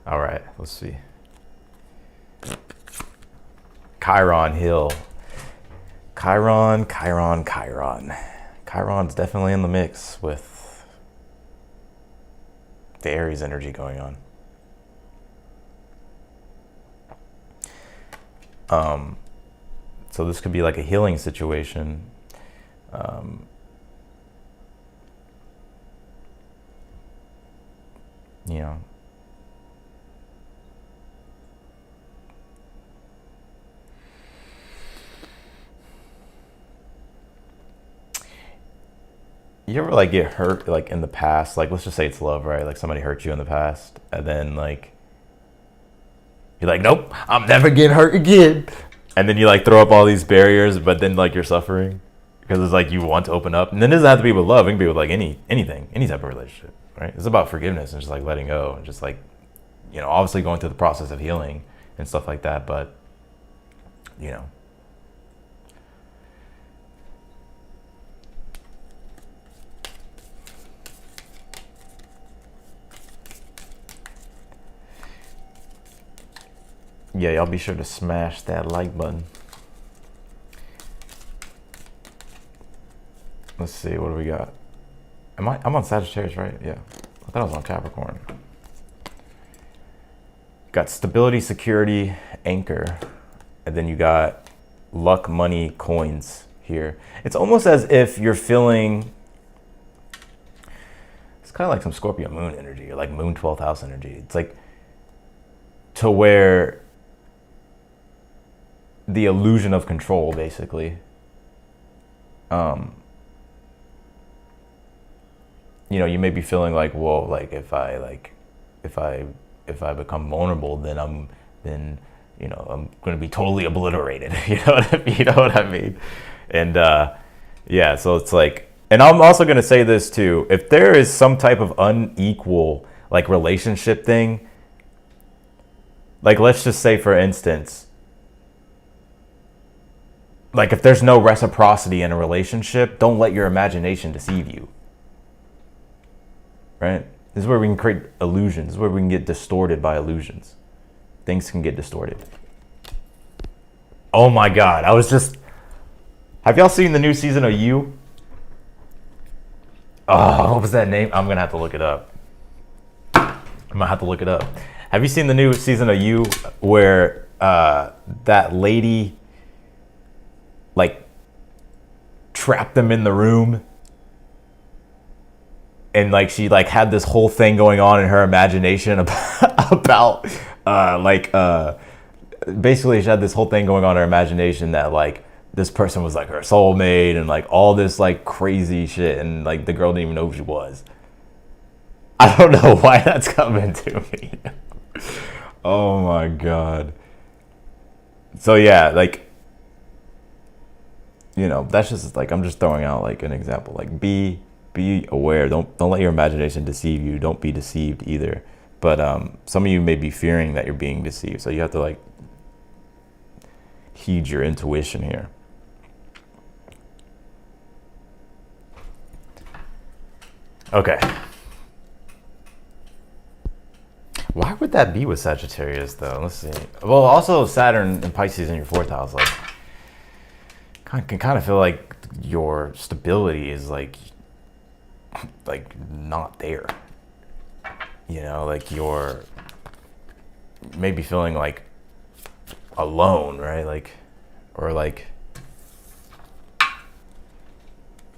All right, let's see. Chiron Hill. Chiron. Chiron's definitely in the mix with the Aries energy going on. So this could be like a healing situation. You know, you ever like get hurt like in the past? Like, let's just say it's love, right? Like somebody hurt you in the past, and then like you're like, nope, I'm never getting hurt again. And then you like throw up all these barriers, but then like you're suffering because it's like you want to open up. And then it doesn't have to be with love. It can be with like anything, any type of relationship, right? It's about forgiveness and just like letting go and just like, you know, obviously going through the process of healing and stuff like that. But, you know, yeah, y'all be sure to smash that like button. Let's see, what do we got? I'm on Sagittarius, right? Yeah, I thought I was on Capricorn. Got stability, security, anchor, and then you got luck, money, coins here. It's almost as if you're feeling, it's kind of like some Scorpio moon energy, or like moon 12th house energy. It's like to where the illusion of control, basically. You know, you may be feeling like, well, like if I become vulnerable, then you know, I'm going to be totally obliterated. You know what I mean? And yeah, so it's like, and I'm also going to say this too, if there is some type of unequal like relationship thing, like let's just say for instance, like if there's no reciprocity in a relationship, don't let your imagination deceive you. Right? This is where we can create illusions. This is where we can get distorted by illusions. Things can get distorted. Oh my God. Have y'all seen the new season of You? Oh, what was that name? I'm going to have to look it up. Have you seen the new season of You where that lady like trapped them in the room? And like she like had this whole thing going on in her imagination about basically she had this whole thing going on in her imagination that like this person was like her soulmate and like all this like crazy shit, and like the girl didn't even know who she was. I don't know why that's coming to me. Oh my God. So yeah, like, you know, that's just like, I'm just throwing out like an example. Like be aware. Don't let your imagination deceive you. Don't be deceived either. But some of you may be fearing that you're being deceived, so you have to like heed your intuition here. Okay. Why would that be with Sagittarius though? Let's see. Well, also Saturn and Pisces in your 4th house, like, can kind of feel like your stability is like not there. You know, like you're maybe feeling like alone, right? Like, or like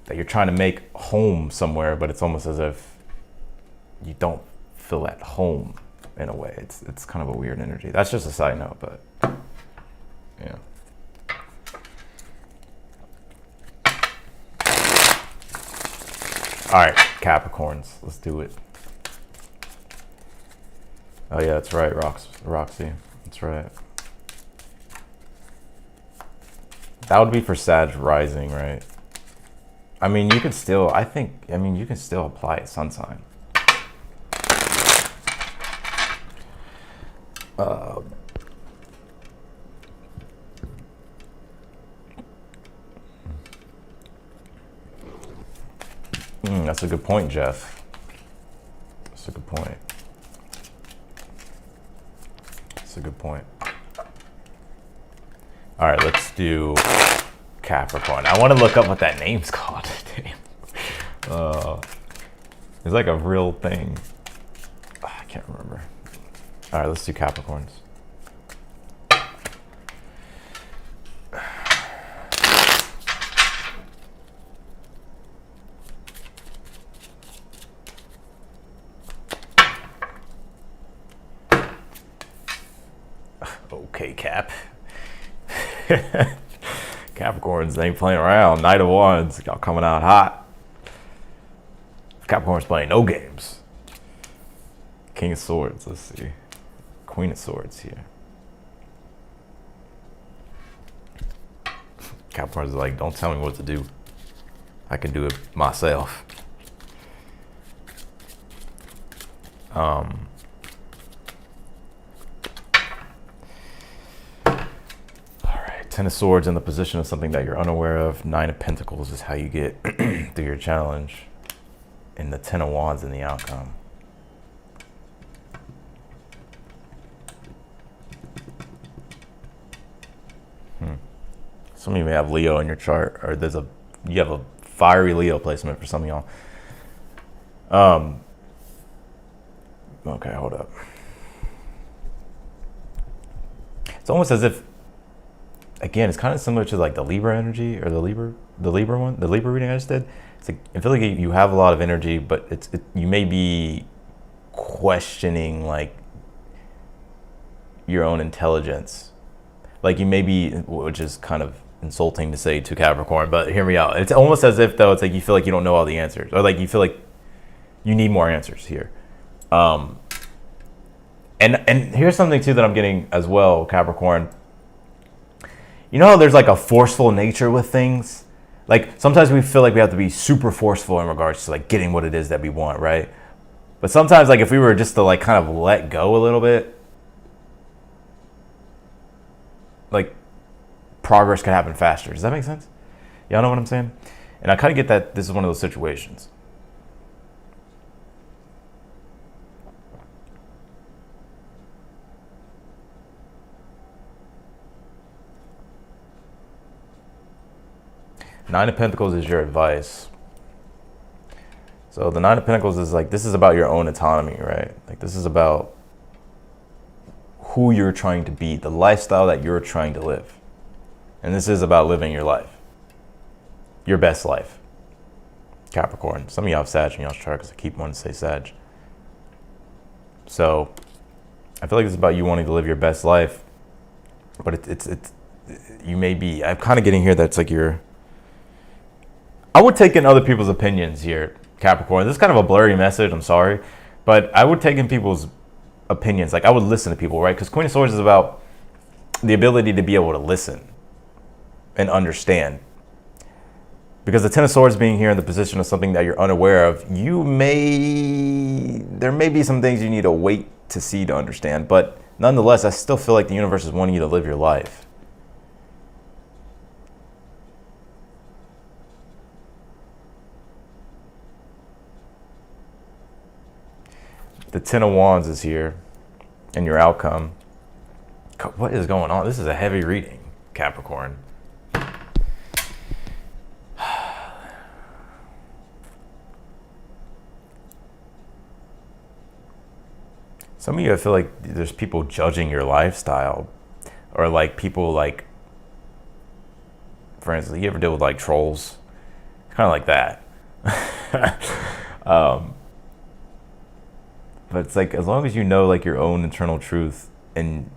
that you're trying to make home somewhere, but it's almost as if you don't feel at home in a way. It's kind of a weird energy. That's just a side note, but yeah. All right, Capricorns, let's do it. Oh yeah, that's right, Roxy. That's right. That would be for Sag rising, right? I mean, you can still, you can still apply it sun sign. That's a good point, Jeff. That's a good point. That's a good point. All right, let's do Capricorn. I want to look up what that name's called. It's like a real thing. I can't remember. All right, let's do Capricorns. Okay, Cap. Capricorns, they ain't playing around. Knight of Wands, y'all coming out hot. Capricorn's playing no games. King of Swords, let's see. Queen of Swords here. Capricorn's like, don't tell me what to do. I can do it myself. Ten of Swords in the position of something that you're unaware of. 9 of Pentacles is how you get through your challenge. And the 10 of Wands in the outcome. Some of you may have Leo in your chart, or you have a fiery Leo placement for some of y'all. Okay, hold up. It's almost as if, again, it's kind of similar to like the Libra energy, or the Libra reading I just did. It's like, I feel like you have a lot of energy, but you may be questioning like your own intelligence. Like you may be, which is kind of insulting to say to Capricorn, but hear me out. It's almost as if though, it's like you feel like you don't know all the answers, or like you feel like you need more answers here. And here's something too that I'm getting as well, Capricorn. You know how there's like a forceful nature with things? Like sometimes we feel like we have to be super forceful in regards to like getting what it is that we want, right? But sometimes like if we were just to like kind of let go a little bit, like progress could happen faster. Does that make sense? Y'all know what I'm saying? And I kind of get that this is one of those situations. Nine of Pentacles is your advice. So the Nine of Pentacles is like, this is about your own autonomy, right? Like this is about who you're trying to be, the lifestyle that you're trying to live. And this is about living your life, your best life. Capricorn. Some of y'all have Sag in y'all's chart because I keep wanting to say Sag. So I feel like it's about you wanting to live your best life, but it's you may be, I'm kind of getting here that's like I would take in other people's opinions here, Capricorn. This is kind of a blurry message, I'm sorry, but I would take in people's opinions. Like I would listen to people, right? Because Queen of Swords is about the ability to be able to listen and understand. Because the Ten of Swords being here in the position of something that you're unaware of, there may be some things you need to wait to see to understand, but nonetheless, I still feel like the universe is wanting you to live your life. The Ten of Wands is here and your outcome. What is going on? This is a heavy reading, Capricorn. Some of you, I feel like there's people judging your lifestyle, or like people like, for instance, you ever deal with like trolls? Kind of like that. But it's like, as long as you know like your own internal truth and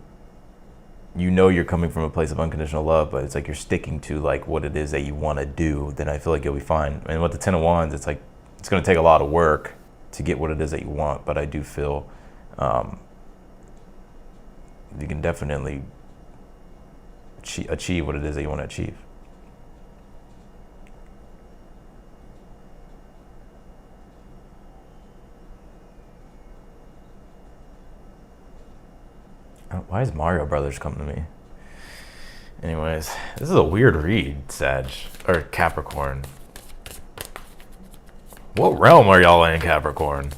you know you're coming from a place of unconditional love, but it's like you're sticking to like what it is that you want to do, then I feel like you'll be fine. And with the Ten of Wands, it's like, it's going to take a lot of work to get what it is that you want, but I do feel you can definitely achieve what it is that you want to achieve. Why is Mario Brothers coming to me? Anyways, this is a weird read, Sag, or Capricorn. What realm are y'all in, Capricorn?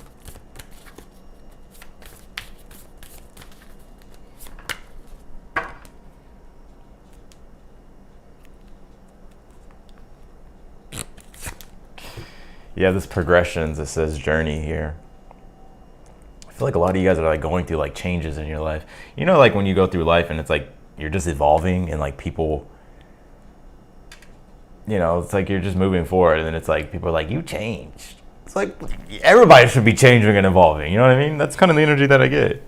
Yeah, this progressions, it says journey here. I feel like a lot of you guys are like going through like changes in your life. You know, like when you go through life and it's like you're just evolving and like people, you know, it's like you're just moving forward and then it's like people are like, you changed. It's like everybody should be changing and evolving. You know what I mean? That's kind of the energy that I get.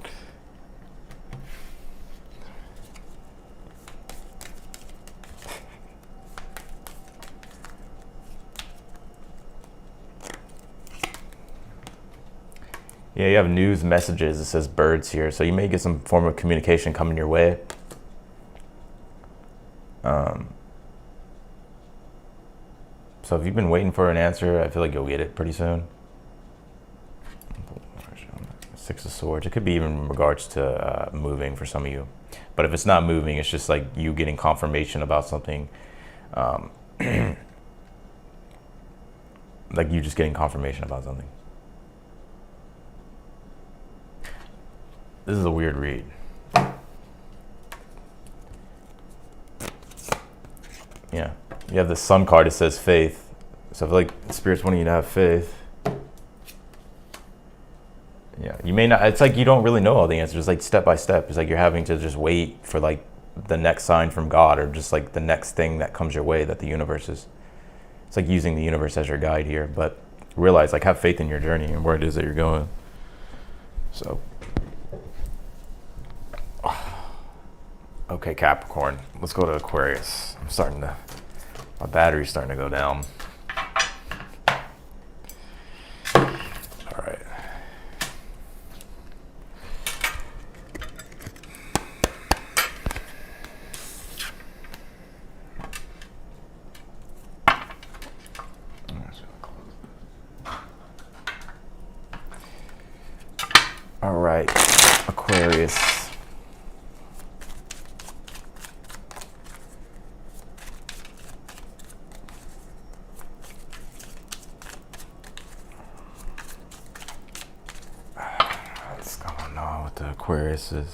Yeah, you have news messages. It says birds here. So you may get some form of communication coming your way. So if you've been waiting for an answer, I feel like you'll get it pretty soon. Six of Swords. It could be even in regards to moving for some of you. But if it's not moving, it's just like you getting confirmation about something. Like you just getting confirmation about something. This is a weird read. Yeah. You have the Sun card, it says faith. So I feel like Spirit's wanting you to have faith. Yeah. You may not, it's like you don't really know all the answers. It's like step by step. It's like you're having to just wait for like the next sign from God, or just like the next thing that comes your way that the universe is. It's like using the universe as your guide here. But realize, like, have faith in your journey and where it is that you're going. So. Okay, Capricorn, let's go to Aquarius. My battery's starting to go down. All right. All right, Aquarius. Aquarius is.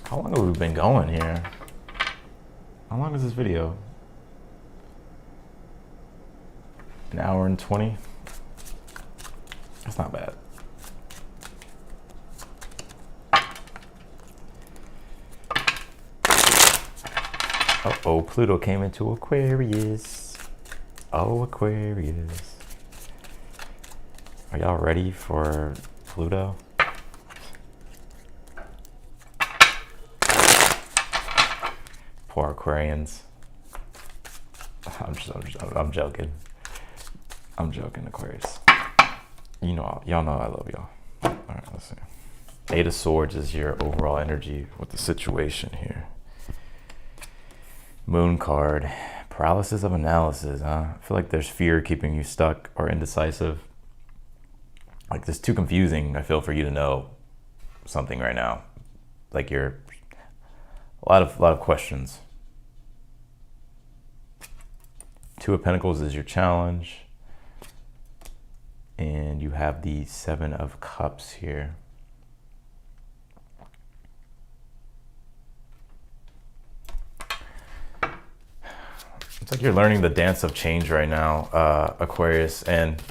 How long have we been going here? How long is this video? An hour and 20? That's not bad. Uh-oh, Pluto came into Aquarius. Oh, Aquarius. Are y'all ready for Pluto? Poor Aquarians. I'm joking. I'm joking, Aquarius. You know, y'all know I love y'all. All right, let's see. Eight of Swords is your overall energy with the situation here. Moon card, paralysis of analysis, huh? I feel like there's fear keeping you stuck or indecisive. Like this too confusing, I feel, for you to know something right now. Like you're a lot of questions. Two of Pentacles is your challenge. And you have the Seven of Cups here. It's like you're learning the dance of change right now, Aquarius, and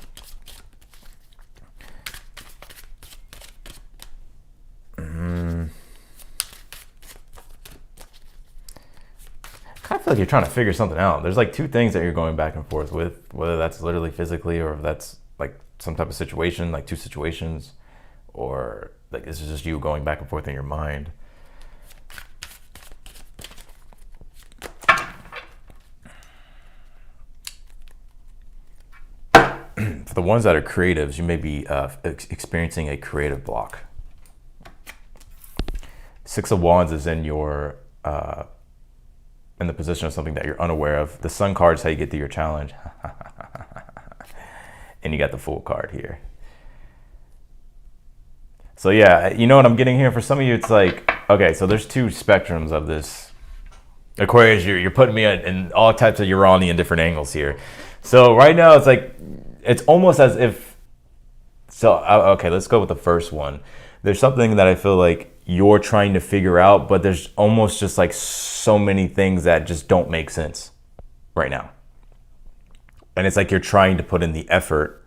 kind of feel like you're trying to figure something out. There's like two things that you're going back and forth with, whether that's literally physically or if that's like some type of situation, like two situations, or like this is just you going back and forth in your mind. For the ones that are creatives, you may be experiencing a creative block. Six of Wands is in your in the position of something that you're unaware of. The Sun card is how you get through your challenge. And you got the Fool card here. So yeah, you know what I'm getting here? For some of you, it's like, okay, so there's two spectrums of this. Aquarius, you're putting me in all types of Uranian different angles here. So right now, it's like, it's almost as if, so, okay, let's go with the first one. There's something that I feel like you're trying to figure out, but there's almost just like so many things that just don't make sense right now. And it's like you're trying to put in the effort.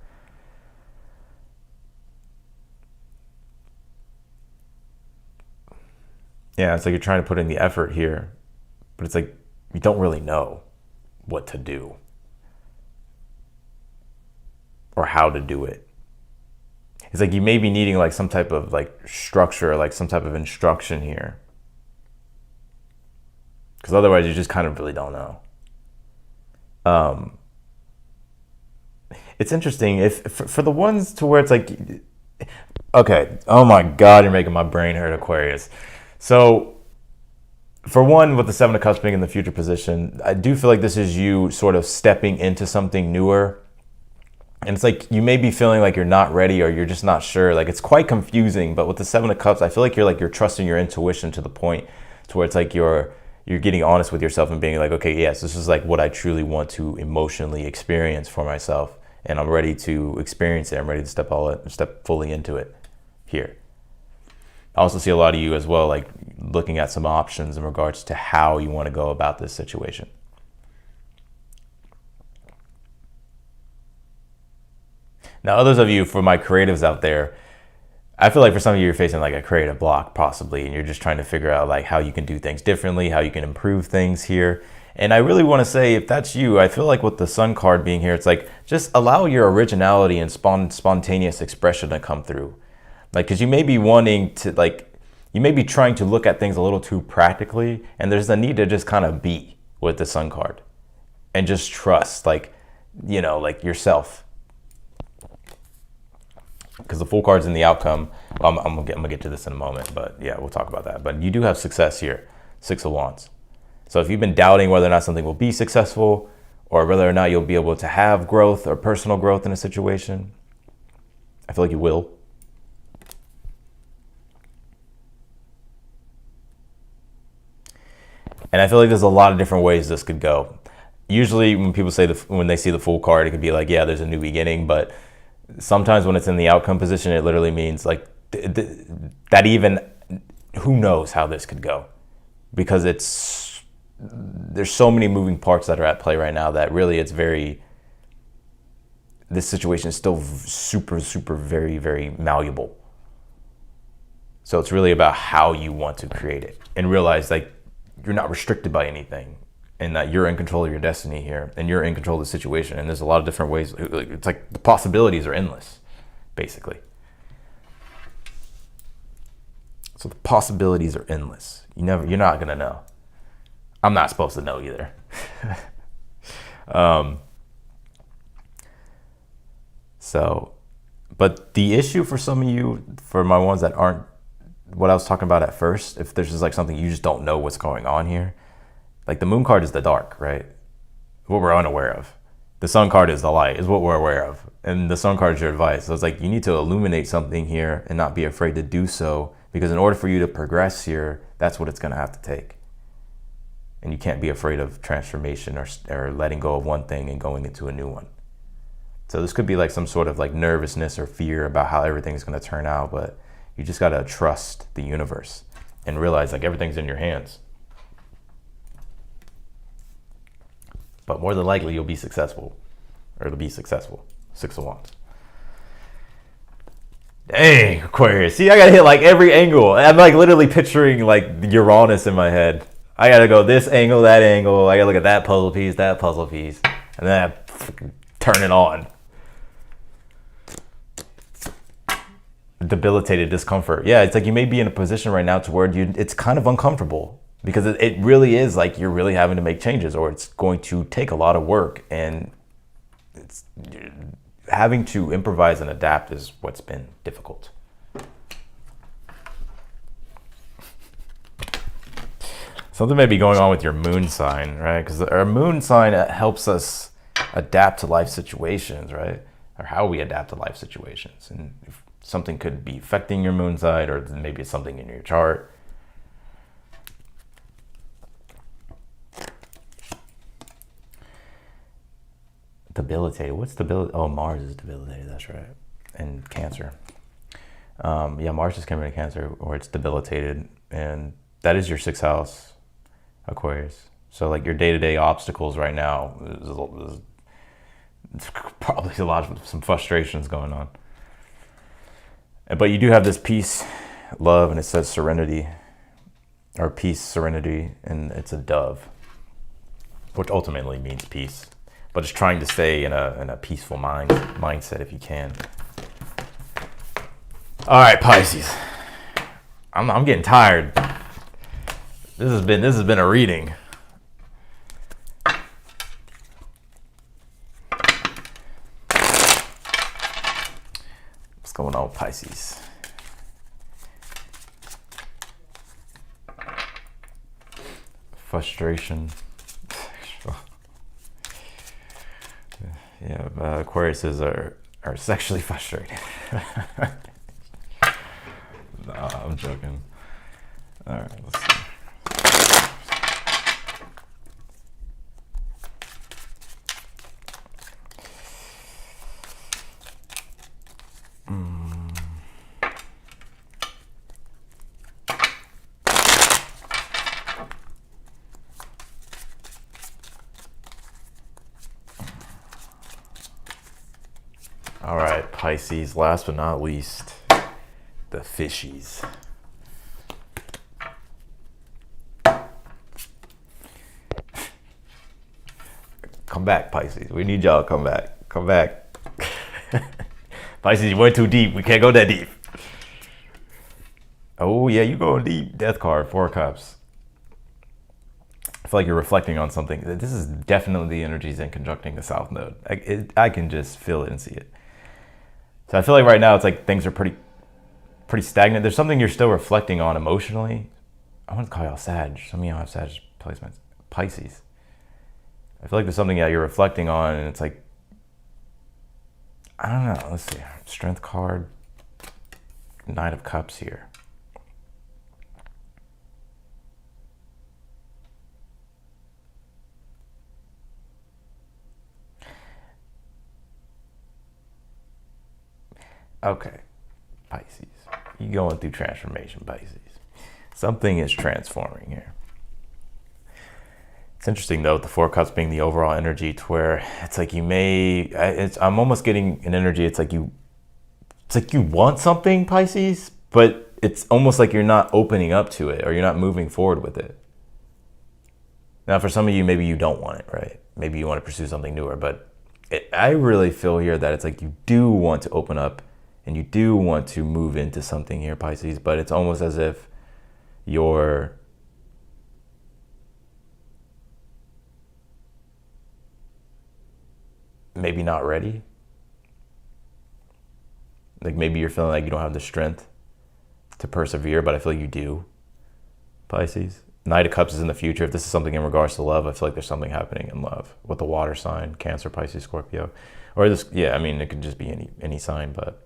Yeah, it's like you're trying to put in the effort here, but it's like you don't really know what to do or how to do it. It's like you may be needing like some type of like structure, like some type of instruction here. Because otherwise you just kind of really don't know. It's interesting if for the ones to where it's like, okay, oh my God, you're making my brain hurt, Aquarius. So for one, with the Seven of Cups being in the future position, I do feel like this is you sort of stepping into something newer. And it's like you may be feeling like you're not ready or you're just not sure. Like it's quite confusing. But with the Seven of Cups, I feel like you're trusting your intuition to the point to where it's like you're getting honest with yourself and being like, okay, yes, this is like what I truly want to emotionally experience for myself. And I'm ready to experience it. I'm ready to step fully into it here. I also see a lot of you as well, like looking at some options in regards to how you want to go about this situation. Now, others of you, for my creatives out there, I feel like for some of you, you're facing like a creative block possibly, and you're just trying to figure out like how you can do things differently, how you can improve things here. And I really want to say, if that's you, I feel like with the Sun card being here, it's like just allow your originality and spontaneous expression to come through. Like, because you may be wanting to, like, you may be trying to look at things a little too practically, and there's a need to just kind of be with the Sun card and just trust, like, you know, like yourself. Because the Fool card's in the outcome. Well, I'm gonna get to this in a moment, but yeah, we'll talk about that. But you do have success here, Six of Wands. So if you've been doubting whether or not something will be successful or whether or not you'll be able to have growth or personal growth in a situation, I feel like you will. And I feel like there's a lot of different ways this could go. Usually when people say when they see the Fool card, it could be like, yeah, there's a new beginning, but sometimes when it's in the outcome position, it literally means like that even, who knows how this could go, because it's there's so many moving parts that are at play right now that really this situation is still super, super, very, very malleable. So it's really about how you want to create it and realize like you're not restricted by anything and that you're in control of your destiny here and you're in control of the situation. And there's a lot of different ways. It's like the possibilities are endless, basically. So the possibilities are endless. You're not going to know. I'm not supposed to know either. But the issue for some of you, for my ones that aren't what I was talking about at first, if there's just like something you just don't know what's going on here, like the moon card is the dark, right? What we're unaware of. The sun card is the light, is what we're aware of. And the sun card is your advice. So it's like you need to illuminate something here and not be afraid to do so, because in order for you to progress here, that's what it's going to have to take. And you can't be afraid of transformation or letting go of one thing and going into a new one. So this could be like some sort of like nervousness or fear about how everything's going to turn out, but you just got to trust the universe and realize like everything's in your hands. But more than likely you'll be successful, or it'll be successful. 6 of Wands. Dang, Aquarius. See, I got to hit like every angle. I'm like literally picturing like Uranus in my head. I got to go this angle, that angle. I got to look at that puzzle piece, and then I turn it on. Debilitated discomfort. Yeah, it's like you may be in a position right now to where it's kind of uncomfortable because it really is like you're really having to make changes, or it's going to take a lot of work, and it's having to improvise and adapt is what's been difficult. Something may be going on with your moon sign, right? Because our moon sign helps us adapt to life situations, right? Or how we adapt to life situations. And if something could be affecting your moon sign, or maybe it's something in your chart. Debilitated. What's debilitated? Oh, Mars is debilitated. That's right. And Cancer. Yeah, Mars is coming to Cancer, or it's debilitated. And that is your 6th house, Aquarius. So like your day-to-day obstacles right now is probably a lot of some frustrations going on. But you do have this peace, love, and it says serenity, or peace, serenity, and it's a dove, which ultimately means peace. But it's trying to stay in a peaceful mindset if you can. All right, Pisces. I'm getting tired. This has been a reading. What's going on with Pisces? Frustration. Yeah, Aquariuses are sexually frustrated. No, I'm joking. All right, let's see. All right, Pisces, last but not least, the fishies. Come back, Pisces. We need y'all to come back. Come back. Pisces, you went too deep. We can't go that deep. Oh, yeah, you going deep. Death card, 4 of Cups. I feel like you're reflecting on something. This is definitely the energies in conjuncting the South Node. I can just feel it and see it. So I feel like right now it's like things are pretty stagnant. There's something you're still reflecting on emotionally. I want to call y'all Sag. Some of y'all have Sag placements. Pisces. I feel like there's something that you're reflecting on, and it's like, I don't know. Let's see. Strength card. Knight of Cups here. Okay, Pisces. You're going through transformation, Pisces. Something is transforming here. It's interesting though, the Four of Cups being the overall energy, to where it's like I'm almost getting an energy. It's like you want something, Pisces, but it's almost like you're not opening up to it, or you're not moving forward with it. Now, for some of you, maybe you don't want it, right? Maybe you want to pursue something newer, but I really feel here that it's like you do want to open up and you do want to move into something here, Pisces, but it's almost as if you're maybe not ready. Like maybe you're feeling like you don't have the strength to persevere, but I feel like you do, Pisces. Knight of Cups is in the future. If this is something in regards to love, I feel like there's something happening in love with the water sign, Cancer, Pisces, Scorpio. Or this, yeah, I mean, it could just be any sign, but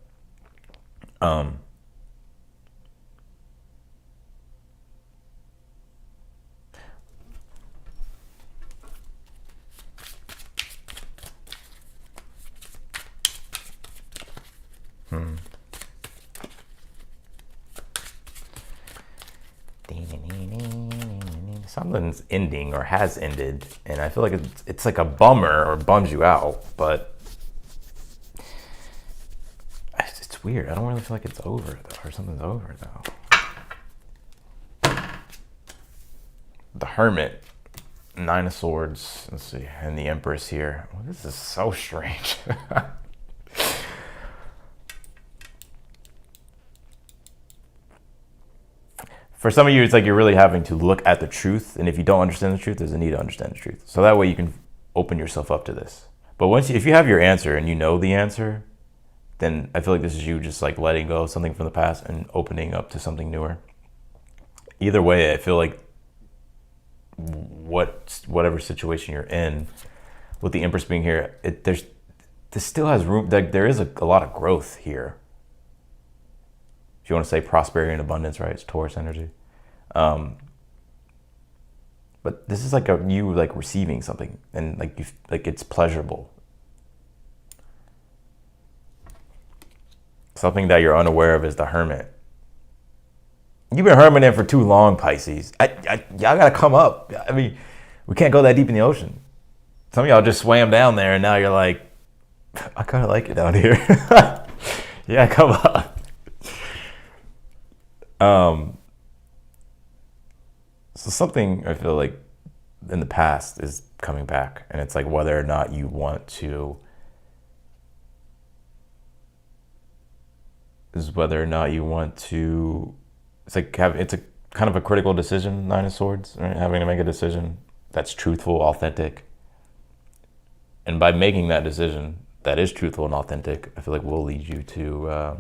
something's ending or has ended, and I feel like it's like a bummer or bums you out, but it's weird. I don't really feel like it's over though, or something's over though. The Hermit, Nine of Swords, let's see, and the Empress here. Well, this is so strange. For some of you, it's like you're really having to look at the truth. And if you don't understand the truth, there's a need to understand the truth. So that way you can open yourself up to this. But if you have your answer and you know the answer, then I feel like this is you just like letting go of something from the past and opening up to something newer. Either way, I feel like whatever situation you're in, with the Empress being here, this still has room. Like there is a lot of growth here. If you want to say prosperity and abundance, right? It's Taurus energy. But this is like you like receiving something, and like it's pleasurable. Something that you're unaware of is the Hermit. You've been hermiting for too long, Pisces. Y'all gotta come up. I mean, we can't go that deep in the ocean. Some of y'all just swam down there, and now you're like, I kind of like it down here. Yeah, come up. So something I feel like in the past is coming back, and it's like whether or not you want to, it's like it's a kind of a critical decision, Nine of Swords, right? Having to make a decision that's truthful, authentic. And by making that decision that is truthful and authentic, I feel like will lead you to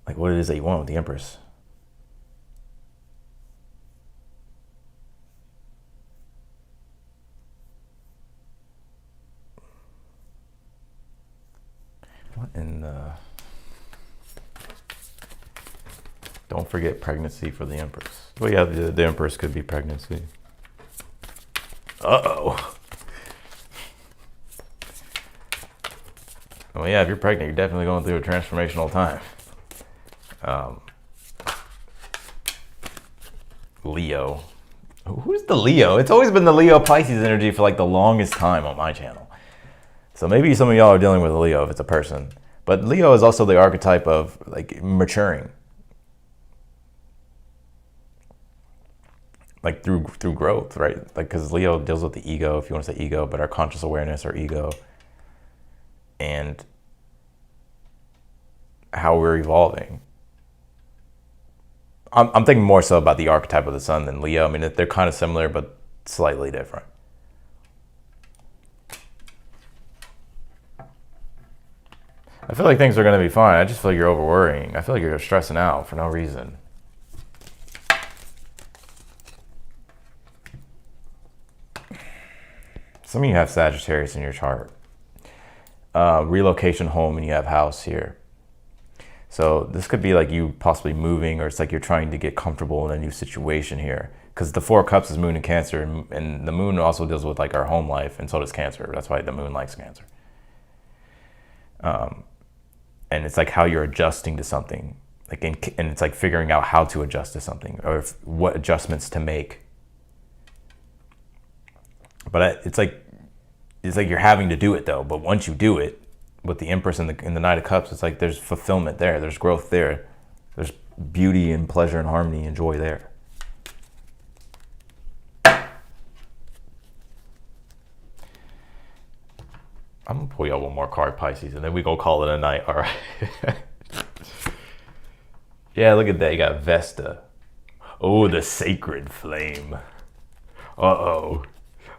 like what it is that you want with the Empress. What in the... Don't forget pregnancy for the Empress. Well, yeah, the Empress could be pregnancy. Uh-oh. Well, yeah, if you're pregnant, you're definitely going through a transformational time. Leo. Who's the Leo? It's always been the Leo Pisces energy for like the longest time on my channel. So maybe some of y'all are dealing with a Leo if it's a person. But Leo is also the archetype of like maturing. Like through growth, right? Like because Leo deals with the ego, if you want to say ego, but our conscious awareness or ego. And how we're evolving. I'm thinking more so about the archetype of the sun than Leo. I mean, they're kind of similar, but slightly different. I feel like things are going to be fine. I just feel like you're over worrying. I feel like you're stressing out for no reason. Some of you have Sagittarius in your chart. Relocation home, and you have house here. So this could be like you possibly moving, or it's like you're trying to get comfortable in a new situation here. Because the Four of Cups is Moon and Cancer, and the Moon also deals with like our home life, and so does Cancer. That's why the Moon likes Cancer. And it's like how you're adjusting to something. and it's like figuring out how to adjust to something or what adjustments to make. But it's like you're having to do it though. But once you do it with the Empress and the Knight of Cups, it's like there's fulfillment there. There's growth there. There's beauty and pleasure and harmony and joy there. I'm gonna pull y'all one more card, Pisces, and then we gonna call it a night. All right. Yeah, look at that. You got Vesta. Oh, the Sacred Flame. Uh-oh.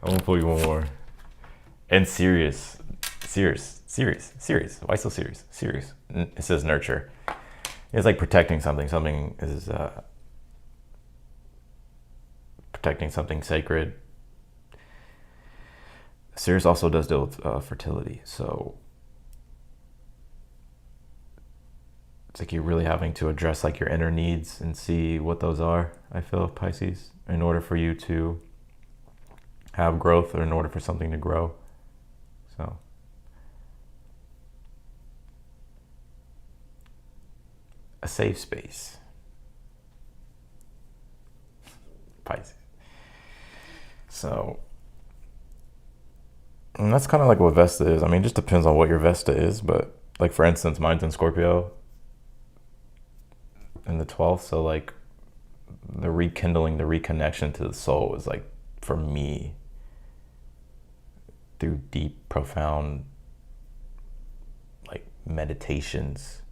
I'm gonna pull you one more. And Sirius. Sirius. Why so serious? Sirius. It says nurture. It's like protecting something. Something is protecting something sacred. Sirius also does deal with fertility, so it's like you're really having to address like your inner needs and see what those are, I feel, Pisces, in order for you to have growth or in order for something to grow. So a safe space, Pisces. So, and that's kind of like what Vesta is. I mean, it just depends on what your Vesta is, but like for instance, mine's in Scorpio in the 12th, so like the rekindling, the reconnection to the soul is like, for me, through deep, profound like meditations.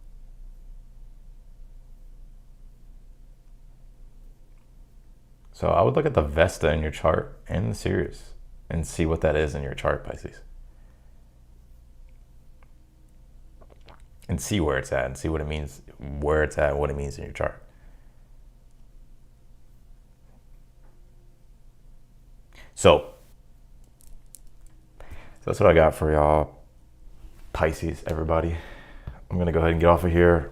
So I would look at the Vesta in your chart and the Sirius and see what that is in your chart, Pisces. And see where it's at and see what it means, where it's at, what it means in your chart. So that's what I got for y'all, Pisces, everybody. I'm gonna go ahead and get off of here.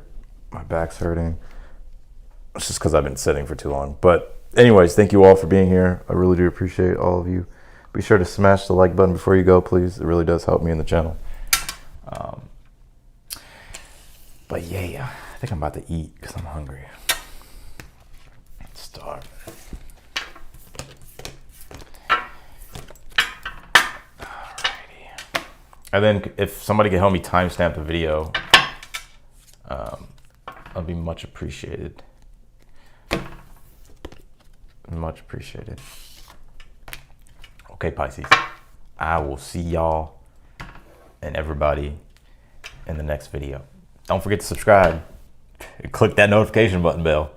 My back's hurting. It's just because I've been sitting for too long. But anyways, thank you all for being here. I really do appreciate all of you. Be sure to smash the like button before you go, please. It really does help me in the channel. But yeah, I think I'm about to eat because I'm hungry. Starving. Alrighty. And then if somebody could help me timestamp the video, that'd be much appreciated. Much appreciated. Okay, Pisces. I will see y'all and everybody in the next video. Don't forget to subscribe and click that notification button bell.